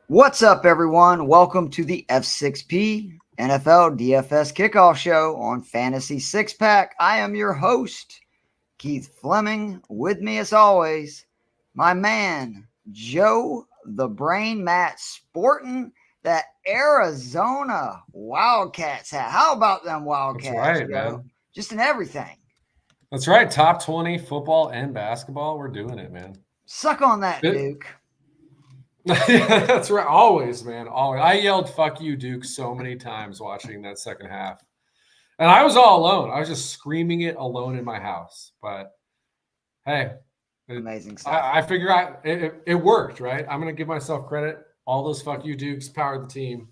What's up, everyone? Welcome to the F6P NFL DFS Kickoff Show on Fantasy Six Pack. I am your host, Keith Flemming. With me, as always, my man, Joe the Brain Matz, sporting that Arizona Wildcats hat. How about them Wildcats? That's right, Joe? man. Just in everything. That's right. Top 20 football and basketball. We're doing it, man. Suck on that, Duke. Yeah, that's right. Always, man. Always. I yelled "fuck you, Duke" so many times watching that second half, and I was all alone. I was just screaming it alone in my house. But hey, Amazing stuff. I figure out it worked, right? I'm gonna give myself credit. All those "fuck you, Dukes" powered the team.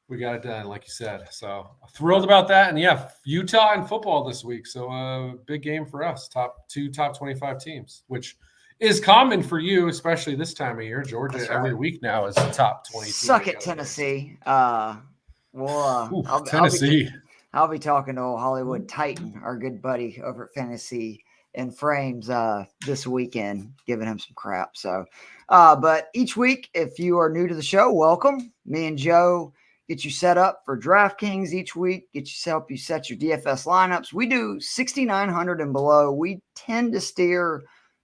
We got it done, like you said. So thrilled about that. And yeah, Utah and football this week. So big game for us. Top 25 teams, which is common for you, especially this time of year. Georgia every week now is the top 20. Suck it, Tennessee. Tennessee. I'll be talking to old Hollywood Titan, our good buddy over at Fantasy and Frames this weekend, giving him some crap. So, but each week, if you are new to the show, welcome. Me and Joe get you set up for DraftKings each week, help you set your DFS lineups. We do 6,900 and below. We tend to steer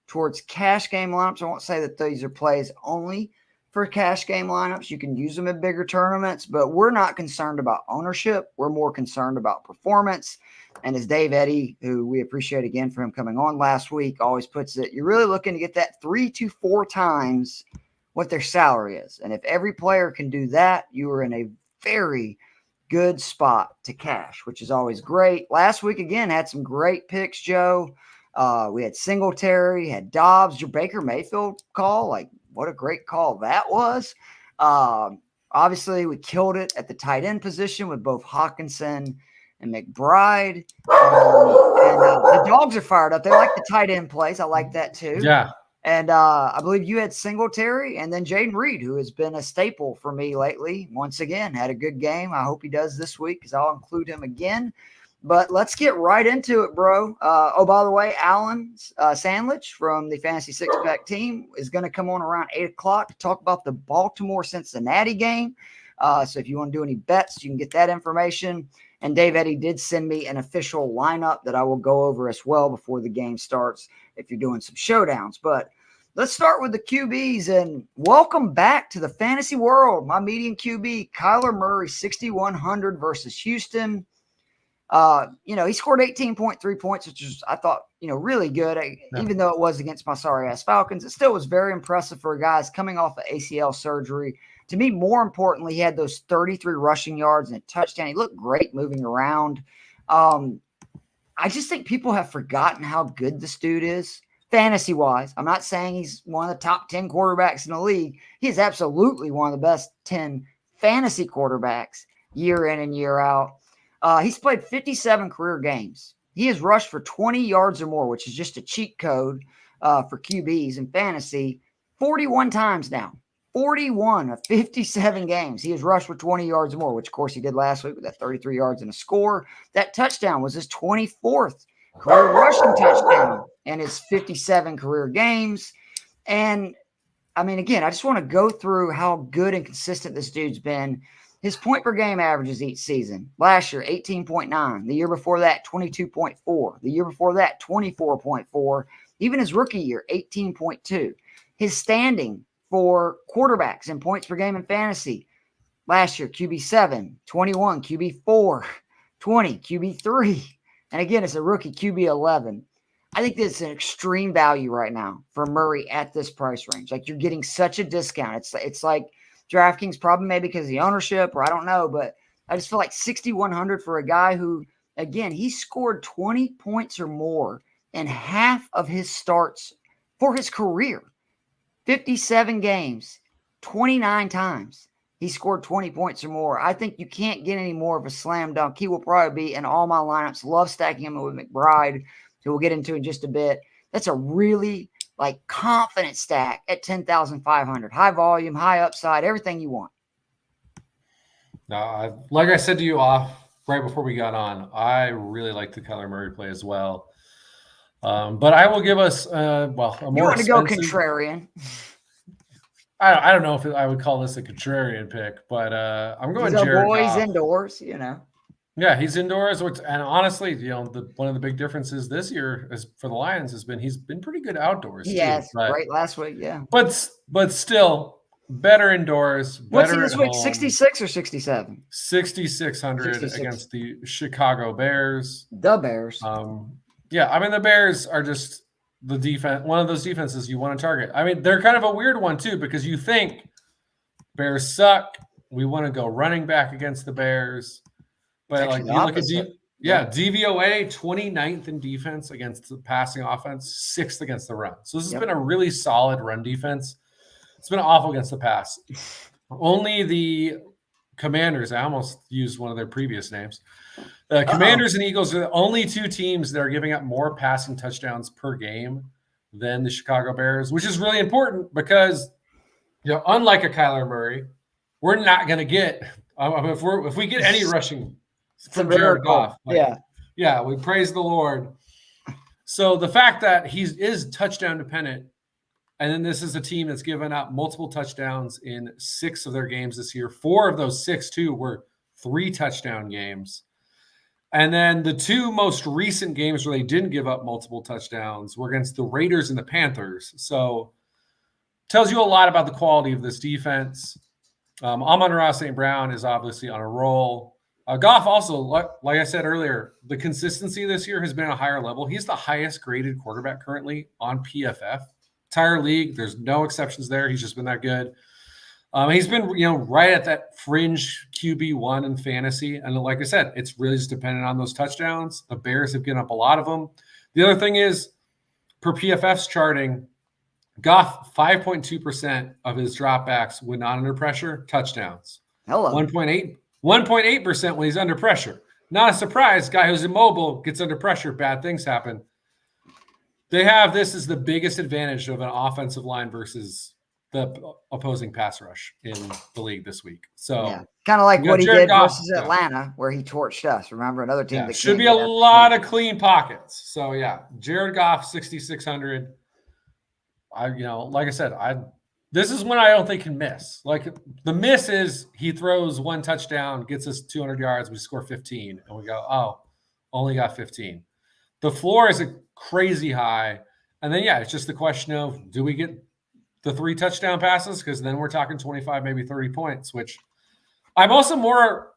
towards cash game lineups. I won't say that these are plays only for cash game lineups. You can use them in bigger tournaments, but we're not concerned about ownership. We're more concerned about performance. And as Dave Eddy, who we appreciate again for him coming on last week, always puts it, you're really looking to get that 3 to 4 times what their salary is. And if every player can do that, you are in a very good spot to cash, which is always great. Last week, again, had some great picks, Joe. We had Singletary, had Dobbs, your Baker Mayfield call. Like, what a great call that was. Obviously, we killed it at the tight end position with both Hawkinson and McBride. The dogs are fired up. They like the tight end plays. I like that too. Yeah. And I believe you had Singletary and then Jaden Reed, who has been a staple for me lately. Once again, had a good game. I hope he does this week because I'll include him again. But let's get right into it, bro. By the way, Alan Sandlich from the Fantasy Six Pack team is going to come on around 8 o'clock to talk about the Baltimore-Cincinnati game. So if you want to do any bets, you can get that information. And Dave Eddy did send me an official lineup that I will go over as well before the game starts if you're doing some showdowns. But let's start with the QBs, and welcome back to the fantasy world. My median QB, Kyler Murray, 6,100 versus Houston. He scored 18.3 points, which is, I thought, really good. Even though it was against my sorry-ass Falcons, it still was very impressive for guys coming off of ACL surgery. To me, more importantly, he had those 33 rushing yards and a touchdown. He looked great moving around. I just think people have forgotten how good this dude is, fantasy-wise. I'm not saying he's one of the top 10 quarterbacks in the league. He is absolutely one of the best 10 fantasy quarterbacks year in and year out. He's played 57 career games. He has rushed for 20 yards or more, which is just a cheat code for QBs in fantasy, 41 times now. 41 of 57 games. He has rushed for 20 yards or more, which, of course, he did last week with that 33 yards and a score. That touchdown was his 24th career rushing touchdown in his 57 career games. And, I mean, again, I just want to go through how good and consistent this dude's been. His point per game averages each season. Last year, 18.9. The year before that, 22.4. The year before that, 24.4. Even his rookie year, 18.2. His standing for quarterbacks in points per game in fantasy. Last year, QB 7, 21, QB 4, 20, QB 3. And again, it's a rookie, QB 11. I think this is an extreme value right now for Murray at this price range. Like, you're getting such a discount. It's like DraftKings, probably maybe because of the ownership, or I don't know, but I just feel like 6,100 for a guy who, again, he scored 20 points or more in half of his starts for his career. 57 games, 29 times he scored 20 points or more. I think you can't get any more of a slam dunk. He will probably be in all my lineups. Love stacking him with McBride, who we'll get into in just a bit. That's a really confident stack at 10,500. High volume, high upside, everything you want. Like I said to you off right before we got on, I really like the Kyler Murray play as well. But I will give us a more. You want to go contrarian? I don't know if I would call this a contrarian pick, but I'm going These are Jared boys Goff. indoors, Yeah, he's indoors, and honestly, one of the big differences this year for the Lions he's been pretty good outdoors too. But, great last week, yeah. But still better indoors, What's he better this at week? home. 66 or 67? 6,600 against the Chicago Bears. The Bears. Yeah, I mean the Bears are just the defense. One of those defenses you want to target. I mean they're kind of a weird one too because you think Bears suck. We want to go running back against the Bears. But actually, like you look at DVOA 29th in defense against the passing offense, 6th against the run. So this has been a really solid run defense. It's been awful against the pass. Only the Commanders, I almost used one of their previous names. The Commanders and Eagles are the only two teams that are giving up more passing touchdowns per game than the Chicago Bears, which is really important because unlike a Kyler Murray, we're not going to get if we get any rushing from Jared Goff. We praise the Lord. So the fact that he is touchdown dependent, and then this is a team that's given up multiple touchdowns in 6 of their games this year. 4 of those 6 too were 3 touchdown games. And then the 2 most recent games where they didn't give up multiple touchdowns were against the Raiders and the Panthers. So tells you a lot about the quality of this defense. Amon-Ra St. Brown is obviously on a roll. Goff also, like I said earlier, the consistency this year has been at a higher level. He's the highest graded quarterback currently on PFF. Entire league, there's no exceptions there. He's just been that good. He's been, right at that fringe QB1 in fantasy. And like I said, it's really just dependent on those touchdowns. The Bears have given up a lot of them. The other thing is, per PFF's charting, Goff, 5.2% of his dropbacks when not under pressure, touchdowns. Hello. 1.8% when he's under pressure. Not a surprise. Guy who's immobile gets under pressure. Bad things happen. They have this as the biggest advantage of an offensive line versus the opposing pass rush in the league this week. So kind of like what he did versus Atlanta, where he torched us. Remember, another team that should be a lot of clean pockets. So Jared Goff, 6,600. Like I said, this is one I don't think can miss. Like the miss is he throws 1 touchdown, gets us 200 yards, we score 15, and we go, oh, only got 15. The floor is a crazy high, and then it's just the question of do we get the 3 touchdown passes? Because then we're talking 25, maybe 30 points. Which I'm also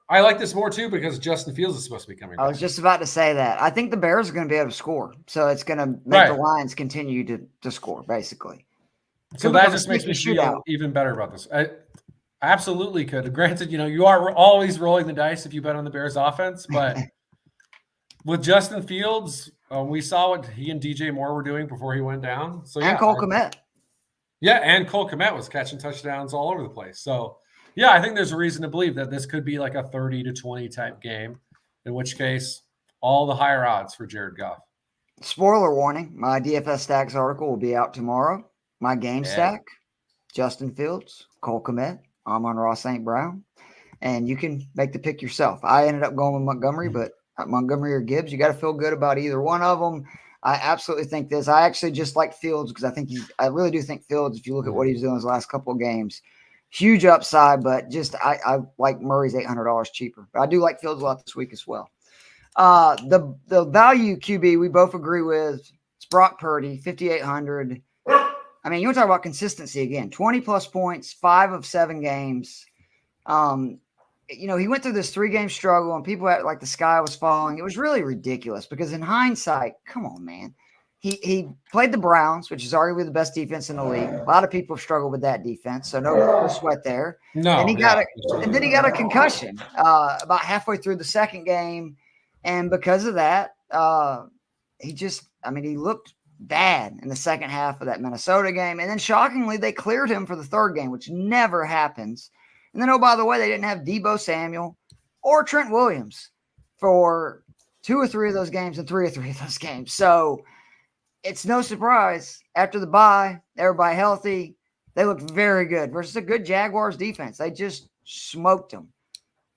I like this more too because Justin Fields is supposed to be coming back. I was just about to say that. I think the Bears are going to be able to score, so it's going to make the Lions continue to score, basically. So that just makes me feel even better about this. I absolutely could. Granted, you are always rolling the dice if you bet on the Bears offense, but with Justin Fields, we saw what he and DJ Moore were doing before he went down. So and Cole Kmet. Yeah, and Cole Kmet was catching touchdowns all over the place. So, I think there's a reason to believe that this could be like a 30-20 type game, in which case all the higher odds for Jared Goff. Spoiler warning, my DFS Stacks article will be out tomorrow. My game stack, Justin Fields, Cole Kmet, Amon-Ra St. Brown, and you can make the pick yourself. I ended up going with Montgomery, but Montgomery or Gibbs, you got to feel good about either one of them. I absolutely think this. I actually just like Fields because I really do think Fields, if you look at what he's doing his last couple of games, huge upside, but just I like Murray's $800 cheaper. But I do like Fields a lot this week as well. The value QB we both agree with, it's Brock Purdy, 5,800. I mean, you want to talk about consistency again, 20-plus points, 5 of 7 games. He went through this 3-game struggle and people act like the sky was falling. It was really ridiculous because in hindsight, come on, man. He played the Browns, which is arguably the best defense in the league. A lot of people have struggled with that defense, so no sweat there. No, and then he got a concussion about halfway through the second game, and because of that, he looked bad in the second half of that Minnesota game, and then shockingly, they cleared him for the third game, which never happens. And then, oh, by the way, they didn't have Deebo Samuel or Trent Williams for 2 or 3 of those games and 3 or 3 of those games. So it's no surprise after the bye, everybody healthy, they looked very good versus a good Jaguars defense. They just smoked them.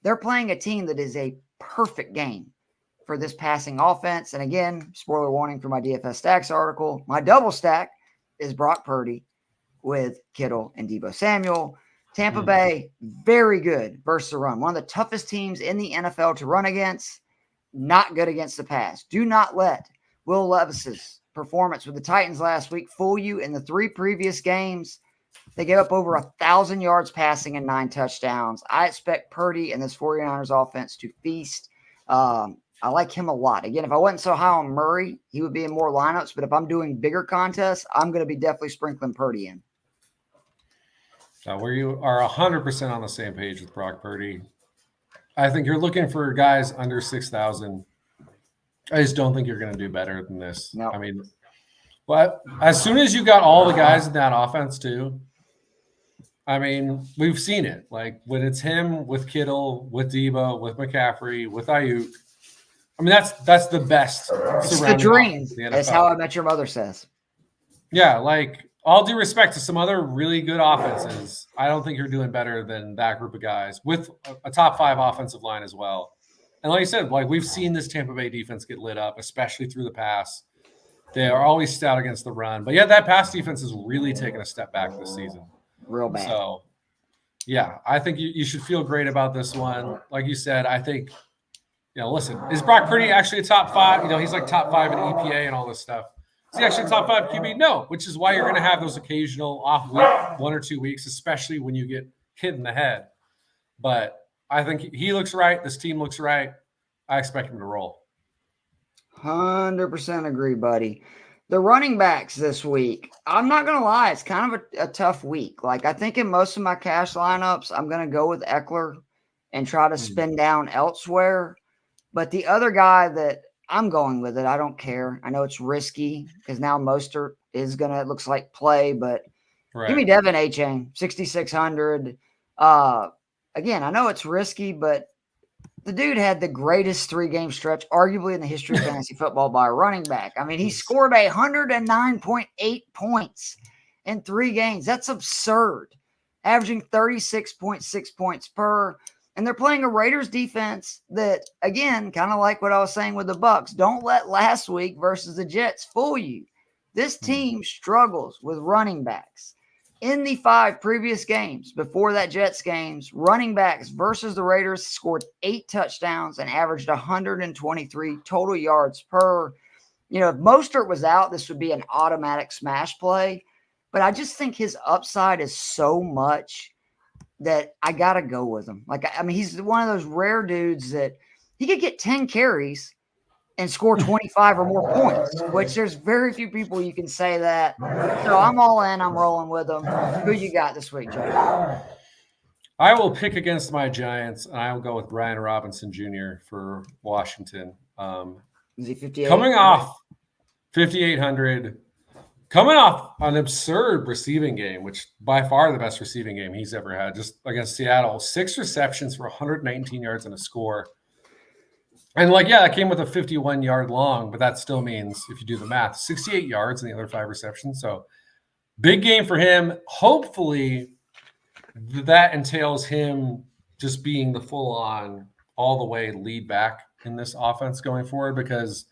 They're playing a team that is a perfect game for this passing offense. And again, spoiler warning for my DFS Stacks article, my double stack is Brock Purdy, with Kittle and Deebo Samuel. Tampa Hmm. Bay, very good versus the run. One of the toughest teams in the NFL to run against. Not good against the pass. Do not let Will Levis's performance with the Titans last week fool you. In the 3 previous games, they gave up over 1,000 yards passing and 9 touchdowns. I expect Purdy and this 49ers offense to feast. I like him a lot. Again, if I wasn't so high on Murray, he would be in more lineups. But if I'm doing bigger contests, I'm going to be definitely sprinkling Purdy in. Where you are 100% on the same page with Brock Purdy. I think you're looking for guys under 6,000. I just don't think you're going to do better than this. No. I mean, but as soon as you got all the guys in that offense too, I mean, we've seen it. Like when it's him with Kittle, with Deebo, with McCaffrey, with Ayuk. I mean, that's the best. It's the dream. That's how I Met Your Mother says. Yeah, like all due respect to some other really good offenses, I don't think you're doing better than that group of guys with a top 5 offensive line as well. And like I said, like we've seen this Tampa Bay defense get lit up, especially through the pass. They are always stout against the run. But yeah, that pass defense has really taken a step back this season. Real bad. So, yeah, I think you should feel great about this one. Like you said, I think, listen, is Brock Purdy actually a top 5? He's like top 5 in EPA and all this stuff. Is he actually top 5 QB? No, which is why you're going to have those occasional off week, 1 or 2 weeks, especially when you get hit in the head. But I think he looks right. This team looks right. I expect him to roll. 100% agree, buddy. The running backs this week, I'm not going to lie, it's kind of a tough week. Like I think in most of my cash lineups, I'm going to go with Eckler and try to spin down elsewhere. But the other guy that I'm going with it, I don't care. I know it's risky because now Mostert is going to, it looks like, play, but give me Devin A-Chain, 6,600. Again, I know it's risky, but the dude had the greatest 3-game stretch, arguably in the history of fantasy football by a running back. I mean, he scored 109.8 points in 3 games. That's absurd. Averaging 36.6 points per. And they're playing a Raiders defense that, again, kind of like what I was saying with the Bucs, don't let last week versus the Jets fool you. This team struggles with running backs. In the 5 previous games before that Jets games, running backs versus the Raiders scored 8 touchdowns and averaged 123 total yards per. If Mostert was out, this would be an automatic smash play. But I just think his upside is so much that I got to go with him. Like, I mean, he's one of those rare dudes that he could get 10 carries and score 25 or more points, which there's very few people you can say that. So I'm all in. I'm rolling with them. Who you got this week, Joe? I will pick against my Giants, and I will go with Brian Robinson Jr. for Washington. Is he 58? Coming off 5,800, coming off an absurd receiving game, which by far the best receiving game he's ever had, just against Seattle. 6 receptions for 119 yards and a score. And that came with a 51-yard long, but that still means, if you do the math, 68 yards in the other 5 receptions. So big game for him. Hopefully that entails him just being the full-on, all-the-way lead back in this offense going forward, because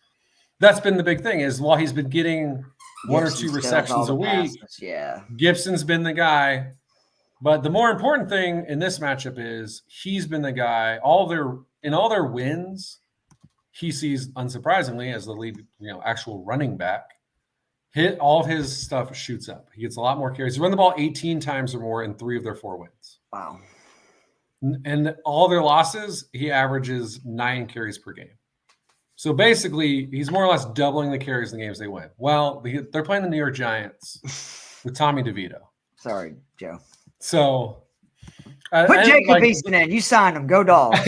that's been the big thing is while he's been getting 1 or 2 receptions a week, Gibson's been the guy. But the more important thing in this matchup is he's been the guy. In all their wins, he sees, unsurprisingly, as the lead, actual running back, hit all of his stuff shoots up. He gets a lot more carries. He run the ball 18 times or more in 3 of their 4 wins. Wow. And all their losses, he averages 9 carries per game. So basically, he's more or less doubling the carries in the games they win. Well, they're playing the New York Giants with Tommy DeVito. Sorry, Joe. So put Jacob Eason in. You signed him. Go Dogs.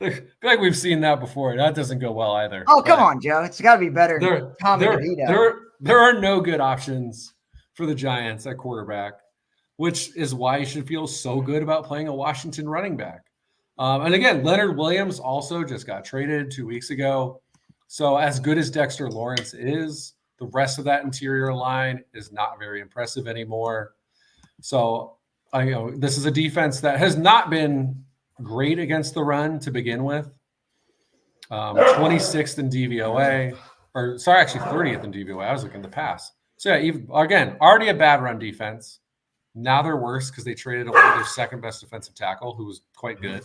I feel like we've seen that before. That doesn't go well either. Oh, come on, Joe. It's got to be better than Tommy DeVito. There are no good options for the Giants at quarterback, which is why you should feel so good about playing a Washington running back. And again, Leonard Williams also just got traded 2 weeks ago. So as good as Dexter Lawrence is, the rest of that interior line is not very impressive anymore. So this is a defense that has not been great against the run to begin with. 26th in DVOA, or sorry, actually 30th in DVOA. I was looking at the pass. So yeah, again, already a bad run defense. Now they're worse because they traded away their second best defensive tackle, who was quite good.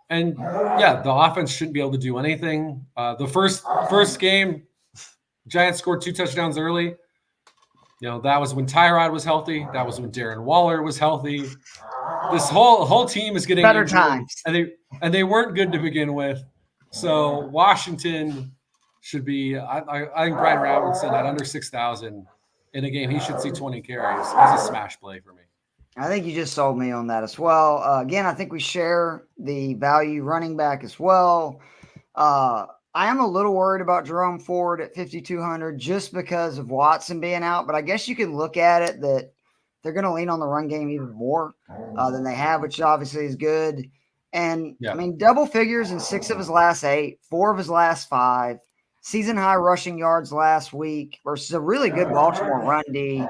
And yeah, the offense shouldn't be able to do anything. The first game, Giants scored 2 touchdowns early. That was when Tyrod was healthy. That was when Darren Waller was healthy. This whole team is getting better injured, times, and they weren't good to begin with. So Washington should be. I think Brian Robinson at under 6,000 in a game, he should see 20 carries. He's a smash play for me. I think you just sold me on that as well. Again, I think we share the value running back as well. I am a little worried about Jerome Ford at 5,200 just because of Watson being out, but I guess you can look at it that they're going to lean on the run game even more than they have, which obviously is good. And I mean, double figures in 6 of his last 8, 4 of his last 5, season high rushing yards last week versus a really good Baltimore run D.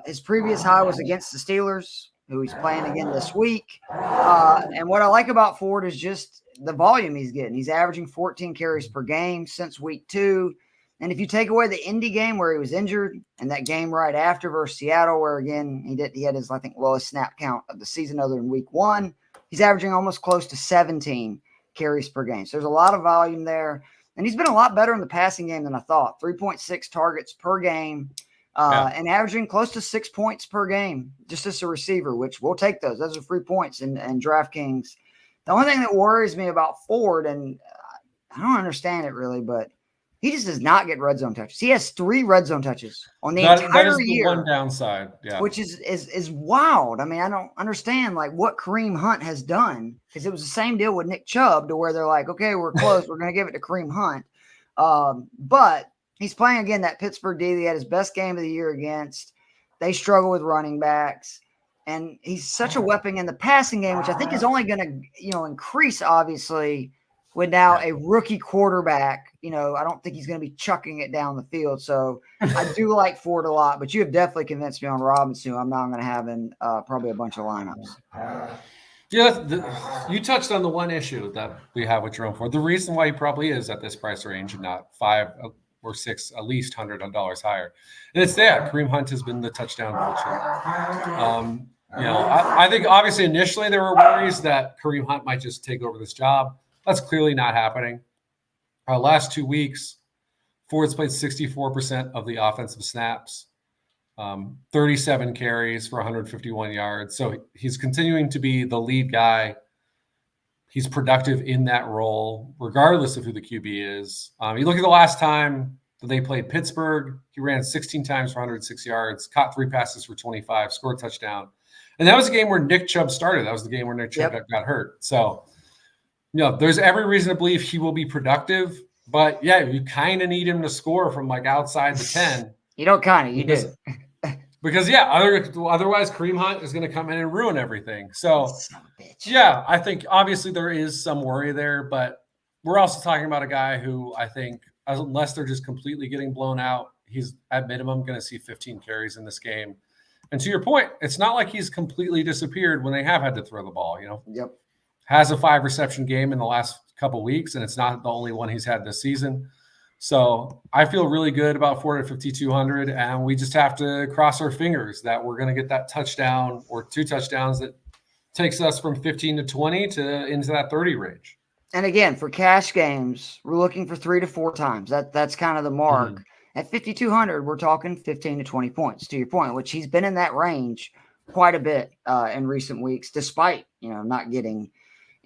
His previous high was against the Steelers, who he's playing again this week. And what I like about Ford is just the volume he's getting. He's averaging 14 carries per game since week 2. And if you take away the Indy game where he was injured and that game right after versus Seattle, where again, he had his, I think, lowest snap count of the season other than week 1, he's averaging almost close to 17 carries per game. So there's a lot of volume there. And he's been a lot better in the passing game than I thought. 3.6 targets per game and averaging close to 6 points per game just as a receiver, which we'll take those. Those are free points in DraftKings. The only thing that worries me about Ford, and I don't understand it really, but he just does not get red zone touches. He has 3 red zone touches on the entire year. One downside, which is wild. I mean, I don't understand like what Kareem Hunt has done, because it was the same deal with Nick Chubb, to where they're like, okay, we're close, we're going to give it to Kareem Hunt. But he's playing again that Pittsburgh D. He had his best game of the year against. They struggle with running backs, and he's such a weapon in the passing game, which I think is only going to increase obviously. With now a rookie quarterback, I don't think he's going to be chucking it down the field. So I do like Ford a lot, but you have definitely convinced me on Robinson. I'm now going to have in probably a bunch of lineups. Yeah, you touched on the one issue that we have with Jerome Ford. The reason why he probably is at this price range and not 5 or 6, at least $100 higher. And it's that Kareem Hunt has been the touchdown vulture. I think obviously initially there were worries that Kareem Hunt might just take over this job. That's clearly not happening. Last 2 weeks, Ford's played 64% of the offensive snaps, 37 carries for 151 yards. So he's continuing to be the lead guy. He's productive in that role, regardless of who the QB is. You look at the last time that they played Pittsburgh, he ran 16 times for 106 yards, caught 3 passes for 25, scored a touchdown. And that was a game where Nick Chubb started. That was the game where Nick Chubb got hurt. So, there's every reason to believe he will be productive, but you kind of need him to score from like outside the 10. You don't you do. Because otherwise Kareem Hunt is going to come in and ruin everything. So I think obviously there is some worry there, but we're also talking about a guy who I think, unless they're just completely getting blown out, he's at minimum going to see 15 carries in this game. And to your point, it's not like he's completely disappeared when they have had to throw the ball, Yep. Has a 5 reception game in the last couple weeks, and it's not the only one he's had this season. So I feel really good about Ford at 5,200, and we just have to cross our fingers that we're going to get that touchdown or 2 touchdowns that takes us from 15 to 20 to into that 30 range. And again, for cash games, we're looking for 3 to 4 times. That's kind of the mark. Mm-hmm. At 5,200, we're talking 15 to 20 points, to your point, which he's been in that range quite a bit in recent weeks, despite not getting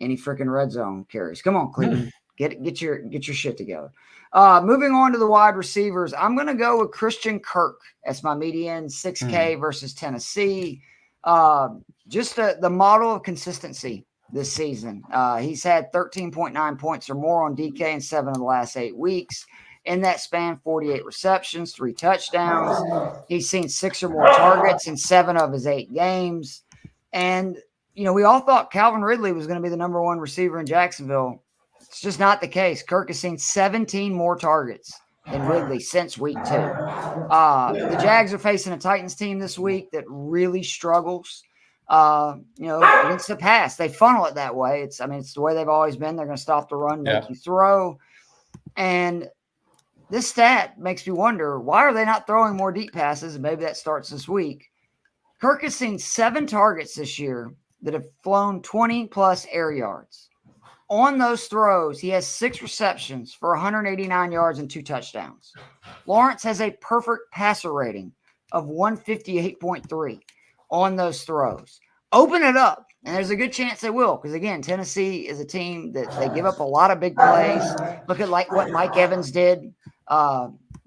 any freaking red zone carries. Come on, Cleveland. Get your shit together. Moving on to the wide receivers, I'm going to go with Christian Kirk as my median, 6K versus Tennessee. Just the model of consistency this season. He's had 13.9 points or more on DK in 7 of the last 8 weeks. In that span, 48 receptions, 3 touchdowns. He's seen 6 or more targets in 7 of his 8 games. And we all thought Calvin Ridley was going to be the number 1 receiver in Jacksonville. It's just not the case. Kirk has seen 17 more targets than Ridley since week 2. The Jags are facing a Titans team this week that really struggles, against the pass. They funnel it that way. It's the way they've always been. They're going to stop the run, make you throw. And this stat makes me wonder, why are they not throwing more deep passes? And maybe that starts this week. Kirk has seen 7 targets this year that have flown 20-plus air yards. On those throws, he has 6 receptions for 189 yards and 2 touchdowns. Lawrence has a perfect passer rating of 158.3 on those throws. Open it up, and there's a good chance they will, because, again, Tennessee is a team that they give up a lot of big plays. Look at like what Mike Evans did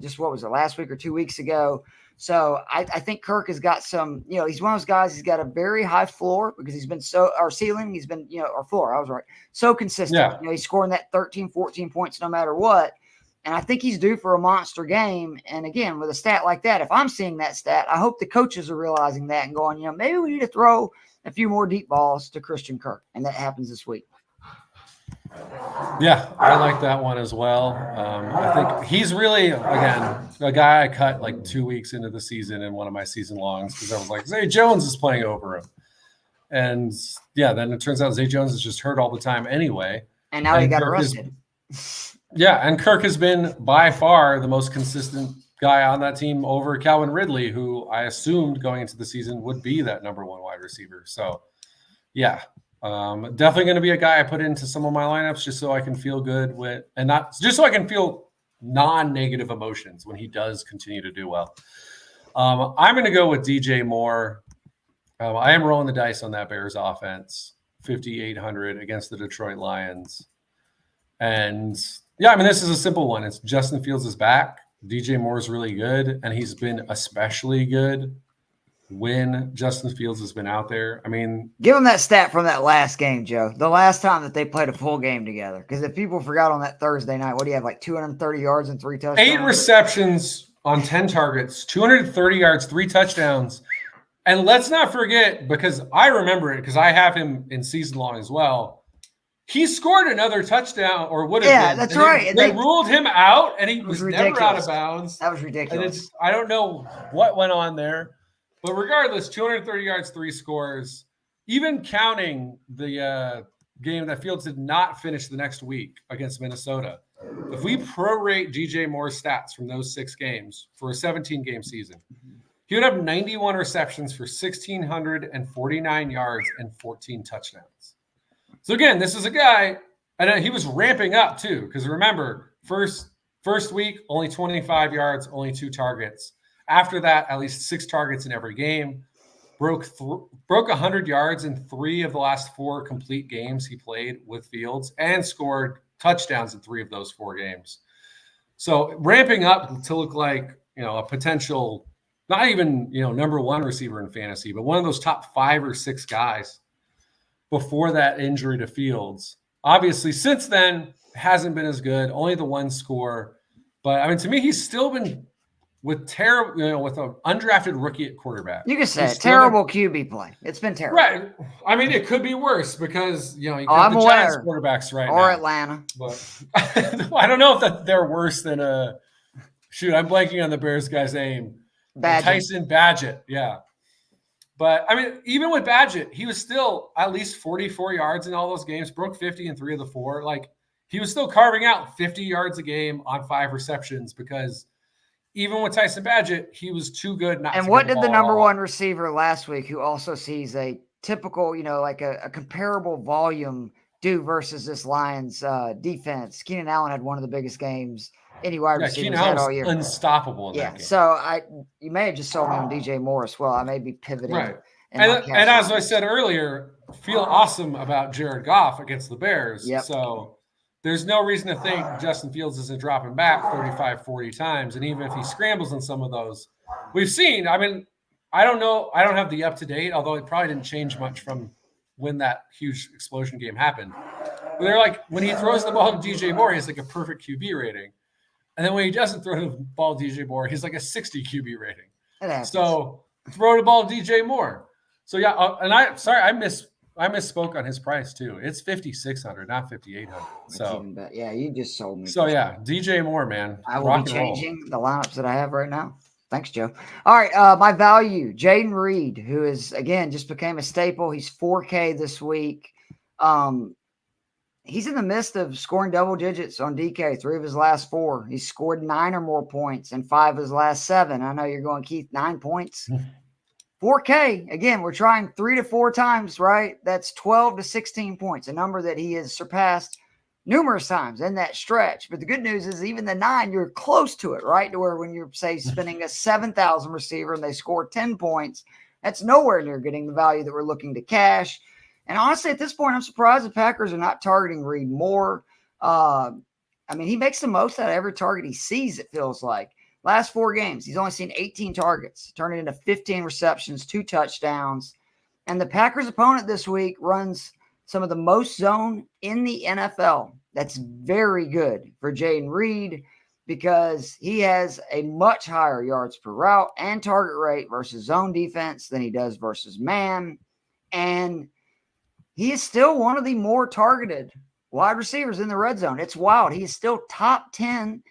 just what was it, last week or 2 weeks ago. So I think Kirk has got some, he's one of those guys, he's got a very high floor because he's been our ceiling, he's been, our floor, I was right, so consistent. Yeah. He's scoring that 13, 14 points no matter what. And I think he's due for a monster game. And again, with a stat like that, if I'm seeing that stat, I hope the coaches are realizing that and going, maybe we need to throw a few more deep balls to Christian Kirk. And that happens this week. Yeah, I like that one as well. I think he's really, again, a guy I cut like 2 weeks into the season in one of my season longs because I was like, Zay Jones is playing over him. And yeah, then it turns out Zay Jones is just hurt all the time anyway. And now he got arrested. And Kirk has been by far the most consistent guy on that team over Calvin Ridley, who I assumed going into the season would be that number 1 wide receiver. So yeah. Definitely going to be a guy I put into some of my lineups just so I can feel good with, and not just so I can feel non-negative emotions when he does continue to do well. I'm going to go with DJ Moore. I am rolling the dice on that Bears offense, 5,800 against the Detroit Lions. And yeah, this is a simple one. It's Justin Fields is back. DJ Moore is really good, and he's been especially good when Justin Fields has been out there. Give him that stat from that last game, Joe. The last time that they played a full game together. Because if people forgot on that Thursday night, what do you have, like 230 yards and 3 touchdowns? 8 receptions on 10 targets, 230 yards, 3 touchdowns. And let's not forget, because I remember it, because I have him in season long as well. He scored another touchdown, or would have been. Yeah, that's right. They ruled him out, and he was never out of bounds. That was ridiculous. And I don't know what went on there. But regardless, 230 yards, 3 scores, even counting the game that Fields did not finish the next week against Minnesota. If we prorate DJ Moore's stats from those 6 games for a 17-game season, he would have 91 receptions for 1,649 yards and 14 touchdowns. So again, this is a guy, and he was ramping up too, because remember, first week, only 25 yards, only 2 targets. After that, at least 6 targets in every game. Broke 100 yards in 3 of the last 4 complete games he played with Fields, and scored touchdowns in 3 of those 4 games. So ramping up to look like, a potential, not even, number 1 receiver in fantasy, but one of those top 5 or 6 guys before that injury to Fields. Obviously, since then, hasn't been as good, only the 1 score. But to me, he's still been with terrible, with an undrafted rookie at quarterback. You can say terrible QB play. It's been terrible. Right. It could be worse because, you got the Giants quarterbacks right now. Or Atlanta. But I don't know if they're worse than I'm blanking on the Bears guy's name. Tyson Badgett. Yeah. But, even with Badgett, he was still at least 44 yards in all those games, broke 50 in 3 of the 4. He was still carving out 50 yards a game on 5 receptions because even with Tyson Badgett, he was too good not to. And what did the number 1 receiver last week, who also sees a typical, like a comparable volume, do versus this Lions defense? Keenan Allen had one of the biggest games any wide receiver had all year. Unstoppable in that game. So you may have just sold me on DJ Moore as well. I may be pivoting. Right. And as I said earlier, feel awesome about Jared Goff against the Bears. Yep. So there's no reason to think Justin Fields isn't dropping back 35, 40 times. And even if he scrambles in some of those, we've seen, I don't know. I don't have the up-to-date, although it probably didn't change much from when that huge explosion game happened. But they're like, when he throws the ball to DJ Moore, he has like a perfect QB rating. And then when he doesn't throw the ball to DJ Moore, he's like a 60 QB rating. So throw the ball to DJ Moore. So yeah, and I misspoke on his price too. It's 5,600, not 5,800. So yeah, you just sold me. So yeah, DJ Moore, man. I will be changing the lineups that I have right now. Thanks, Joe. All right, my value, Jayden Reed, who is again just became a staple. He's 4K this week. he's in the midst of scoring double digits on DK, 3 of his last 4. He's scored 9 or more points in 5 of his last 7. I know you're going, Keith, 9 points. 4K, again, we're trying 3 to 4 times, right? That's 12 to 16 points, a number that he has surpassed numerous times in that stretch. But the good news is even the 9, you're close to it, right? To where when you're, say, spending a 7,000 receiver and they score 10 points, that's nowhere near getting the value that we're looking to cash. And honestly, at this point, I'm surprised the Packers are not targeting Reed more. I mean, he makes the most out of every target he sees, it feels like. Last 4 games, he's only seen 18 targets, turning into 15 receptions, 2 touchdowns. And the Packers' opponent this week runs some of the most zone in the NFL. That's very good for Jayden Reed because he has a much higher yards per route and target rate versus zone defense than he does versus man. And he is still one of the more targeted wide receivers in the red zone. It's wild. He is still top 10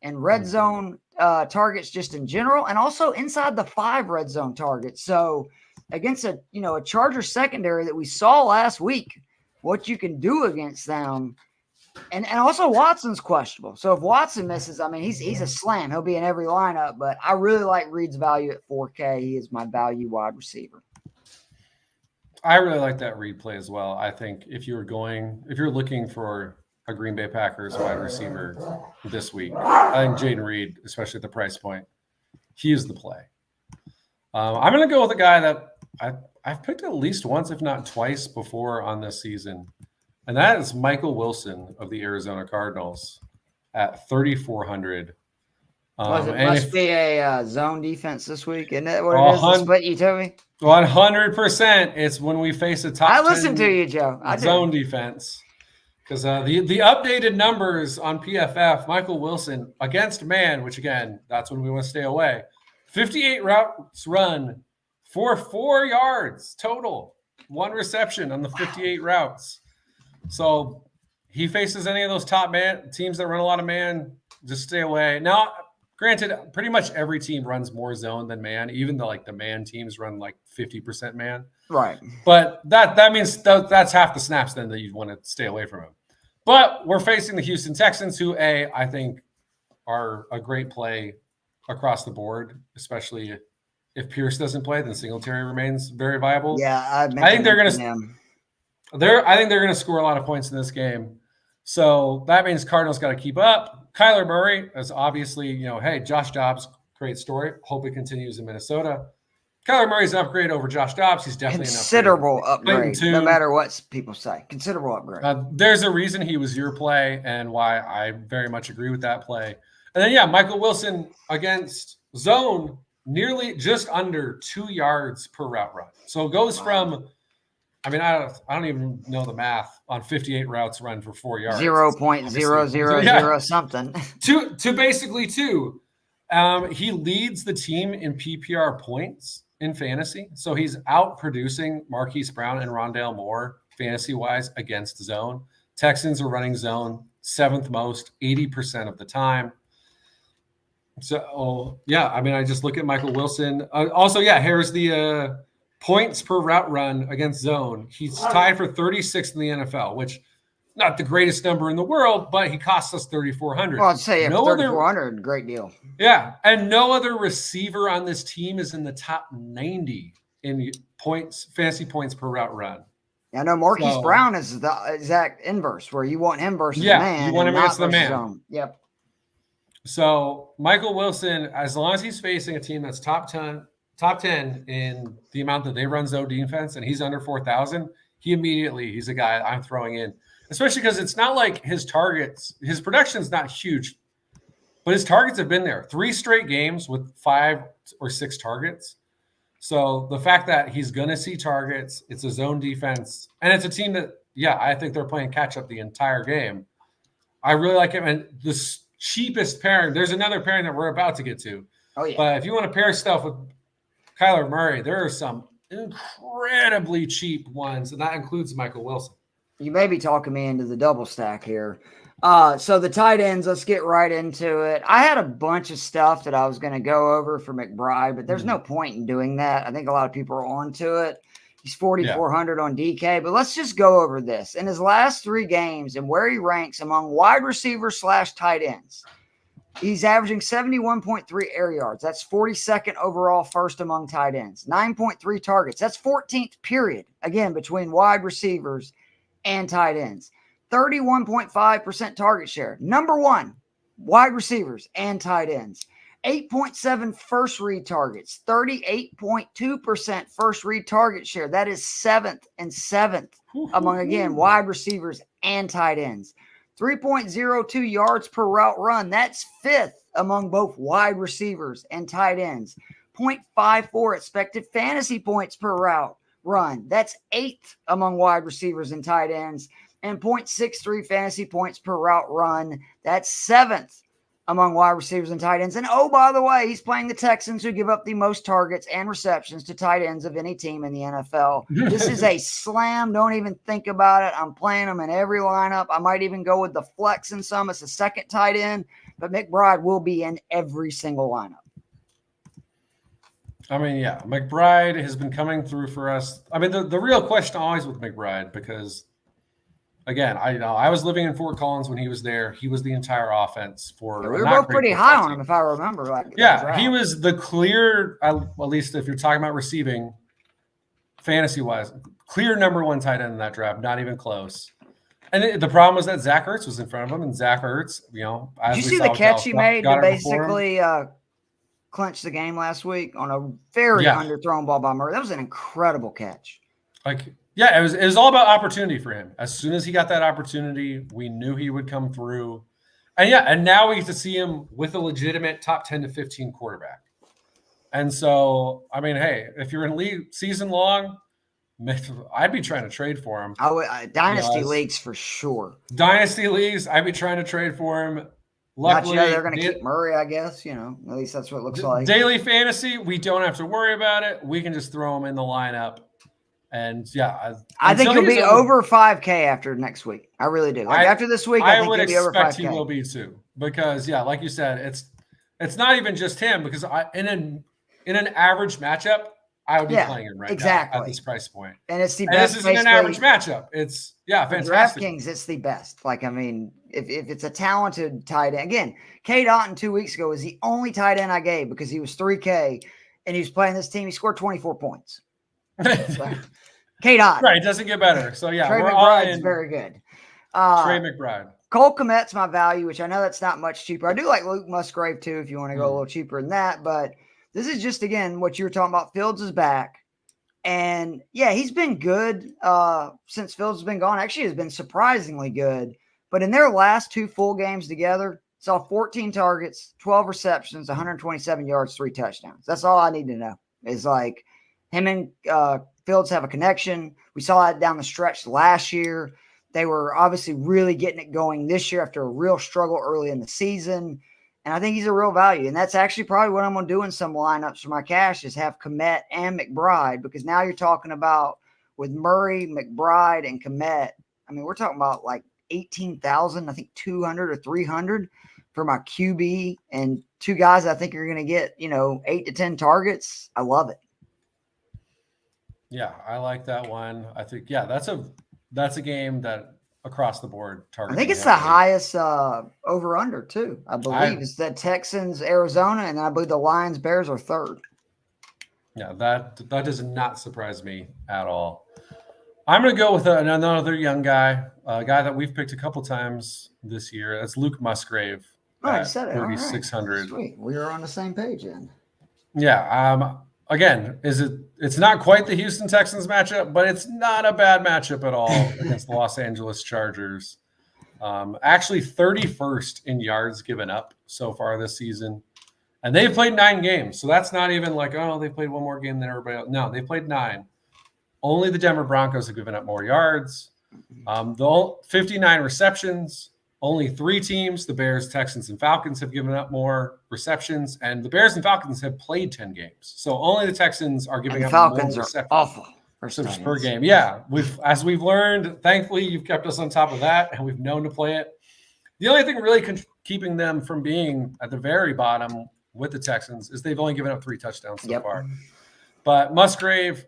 in red zone targets just in general, and also inside the 5 red zone targets. So against a Charger secondary that we saw last week, what you can do against them. And also Watson's questionable. So if Watson misses, I mean, he's a slam. He'll be in every lineup, but I really like Reed's value at 4K. He is my value wide receiver. I really like that Reed play as well. I think if you're looking for a Green Bay Packers wide receiver this week, I think Jayden Reed, especially at the price point, he is the play. I'm going to go with a guy that I've picked at least once, if not twice before on this season. And that is Michael Wilson of the Arizona Cardinals at 3,400. It must be a zone defense this week. Isn't that what it is? The split you told me? 100%. It's when we face a top 10 I listened to you, Joe. Zone defense. Because the updated numbers on PFF, Michael Wilson against man, which again, that's when we want to stay away. 58 routes run for 4 yards total. 1 reception on the 58 routes. So he faces any of those top man teams that run a lot of man, just stay away. Now, granted, pretty much every team runs more zone than man. Even the man teams run like 50% man. Right. But that means that's half the snaps then that you'd want to stay away from him. But we're facing the Houston Texans, who I think are a great play across the board, especially if Pierce doesn't play, then Singletary remains very viable. Yeah, I think they're going to score a lot of points in this game. So that means Cardinals got to keep up. Kyler Murray is obviously, hey, Josh Dobbs, great story. Hope it continues in Minnesota. Kyler Murray's an upgrade over Josh Dobbs. He's definitely considerable upgrade, no matter what people say. Considerable upgrade. There's a reason he was your play and why I very much agree with that play. And then, Michael Wilson against zone, nearly just under 2 yards per route run. So it goes from, I don't even know the math on 58 routes run for 4 yards. 0.000 something. to basically 2. He leads the team in PPR points in fantasy. So he's out producing Marquise Brown and Rondale Moore fantasy-wise against zone. Texans are running zone 7th most, 80% of the time. So, I just look at Michael Wilson. Here's the points per route run against zone. He's tied for 36th in the NFL, which not the greatest number in the world, but he costs us 3,400. Well, I'd say 3,400, great deal. Yeah, and no other receiver on this team is in the top 90 in points, fantasy points per route run. I know Marquise Brown is the exact inverse, where you want him versus the man. You want him against the man. Zone. Yep. So Michael Wilson, as long as he's facing a team that's top 10 in the amount that they run zone defense, and he's under 4,000, he's a guy I'm throwing in. Especially because it's not like his production's not huge, but his targets have been there. 3 straight games with 5 or 6 targets. So the fact that he's going to see targets, it's a zone defense, and it's a team that, I think they're playing catch up the entire game. I really like him. And the cheapest pairing, there's another pairing that we're about to get to. Oh, yeah. But if you want to pair stuff with Kyler Murray, there are some incredibly cheap ones, and that includes Michael Wilson. You may be talking me into the double stack here. So the tight ends, let's get right into it. I had a bunch of stuff that I was going to go over for McBride, but there's no point in doing that. I think a lot of people are onto it. He's 4,400 on DK. But let's just go over this. In his last 3 games and where he ranks among wide receivers / tight ends, he's averaging 71.3 air yards. That's 42nd overall, first among tight ends. 9.3 targets. That's 14th period, again, between wide receivers and tight ends. 31.5% target share. Number 1, wide receivers and tight ends. 8.7 first read targets. 38.2% first read target share. That is 7th and 7th among, again, wide receivers and tight ends. 3.02 yards per route run. That's 5th among both wide receivers and tight ends. 0.54 expected fantasy points per route run. That's 8th among wide receivers and tight ends. And 0.63 fantasy points per route run. That's 7th among wide receivers and tight ends. And oh, by the way, he's playing the Texans, who give up the most targets and receptions to tight ends of any team in the NFL. This is a slam. Don't even think about it. I'm playing them in every lineup. I might even go with the flex in some as a second tight end, but McBride will be in every single lineup. I mean, yeah, McBride has been coming through for us. I mean, the real question always with McBride, because again, I was living in Fort Collins when he was there. He was the entire offense for. Yeah, we were both pretty high on him, if I remember. Yeah, he was the clear, at least if you're talking about receiving, fantasy-wise, clear number 1 tight end in that draft, not even close. And the problem was that Zach Ertz was in front of him, and Zach Ertz, as did you see the catch he made to basically clinch the game last week on a very underthrown ball by Murray? That was an incredible catch. Yeah, it was all about opportunity for him. As soon as he got that opportunity, we knew he would come through. And now we get to see him with a legitimate top 10 to 15 quarterback. And so, I mean, hey, if you're in league season long, I'd be trying to trade for him. Dynasty leagues for sure. Dynasty leagues, I'd be trying to trade for him. Luckily, they're going to keep Murray, I guess. At least that's what it looks like. Daily fantasy, we don't have to worry about it. We can just throw him in the lineup. And I think he'll be over 5K after next week. I really do. After this week, I think would he'll be over 5K. He will be too, because like you said, it's not even just him. Because in an average matchup, I would be playing him now at this price point. And it's the best. This isn't an average matchup. It's fantastic. DraftKings, it's the best. If it's a talented tight end, again, K. Dotton 2 weeks ago was the only tight end I gave because he was 3K and he was playing this team. He scored 24 points. K-Dot. Right, it doesn't get better. So, Trey McBride's very good. Trey McBride. Cole Kmet's my value, which I know that's not much cheaper. I do like Luke Musgrave, too, if you want to go a little cheaper than that. But this is just, again, what you were talking about. Fields is back. And, he's been good since Fields has been gone. Actually, has been surprisingly good. But in their last 2 full games together, saw 14 targets, 12 receptions, 127 yards, 3 touchdowns. That's all I need to know. Is him and Fields have a connection. We saw that down the stretch last year. They were obviously really getting it going this year after a real struggle early in the season. And I think he's a real value. And that's actually probably what I'm going to do in some lineups for my cash is have Kmet and McBride, because now you're talking about with Murray, McBride, and Kmet. I mean, we're talking about 18,000, I think 200 or 300 for my QB and 2 guys I think are going to get, 8 to 10 targets. I love it. Yeah, I like that one. I think, that's a game that across the board target. I think it's the highest over under too. I believe it's the Texans, Arizona, and I believe the Lions, Bears are 3rd. Yeah, that does not surprise me at all. I'm going to go with another young guy, a guy that we've picked a couple times this year. That's Luke Musgrave. Oh, I said it. 3,600. Right. Sweet. We are on the same page then. Yeah. Again, it's not quite the Houston Texans matchup, but it's not a bad matchup at all against the Los Angeles Chargers. Actually 31st in yards given up so far this season. And they've played 9 games. So that's not even they played one more game than everybody else. No, they played 9. Only the Denver Broncos have given up more yards. The 59 receptions. Only 3 teams, the Bears, Texans, and Falcons, have given up more receptions, and the Bears and Falcons have played 10 games. So only the Texans are giving up Falcons more receptions. Awful per game. Yeah, as we've learned, thankfully, you've kept us on top of that, and we've known to play it. The only thing really keeping them from being at the very bottom with the Texans is they've only given up 3 touchdowns so far. But Musgrave,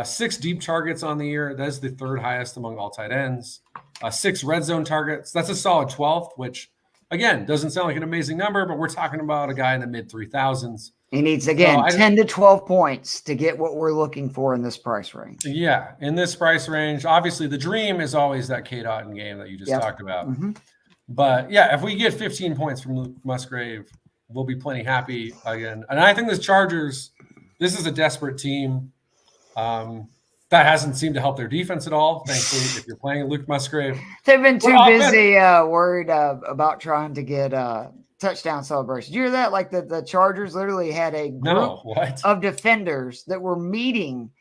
6 deep targets on the year. That is the 3rd highest among all tight ends. 6 red zone targets. That's a solid 12th, which, again, doesn't sound like an amazing number, but we're talking about a guy in the mid-3000s. He needs, again, 10 to 12 points to get what we're looking for in this price range. Yeah, in this price range. Obviously, the dream is always that K-Dot game that you just talked about. But, yeah, if we get 15 points from Luke Musgrave, we'll be plenty happy again. And I think the Chargers, this is a desperate team. That hasn't seemed to help their defense at all. Thankfully, if you're playing Luke Musgrave. They've been too busy worried about trying to get touchdown celebrations. Did you hear that? Like the Chargers literally had a group of defenders that were meeting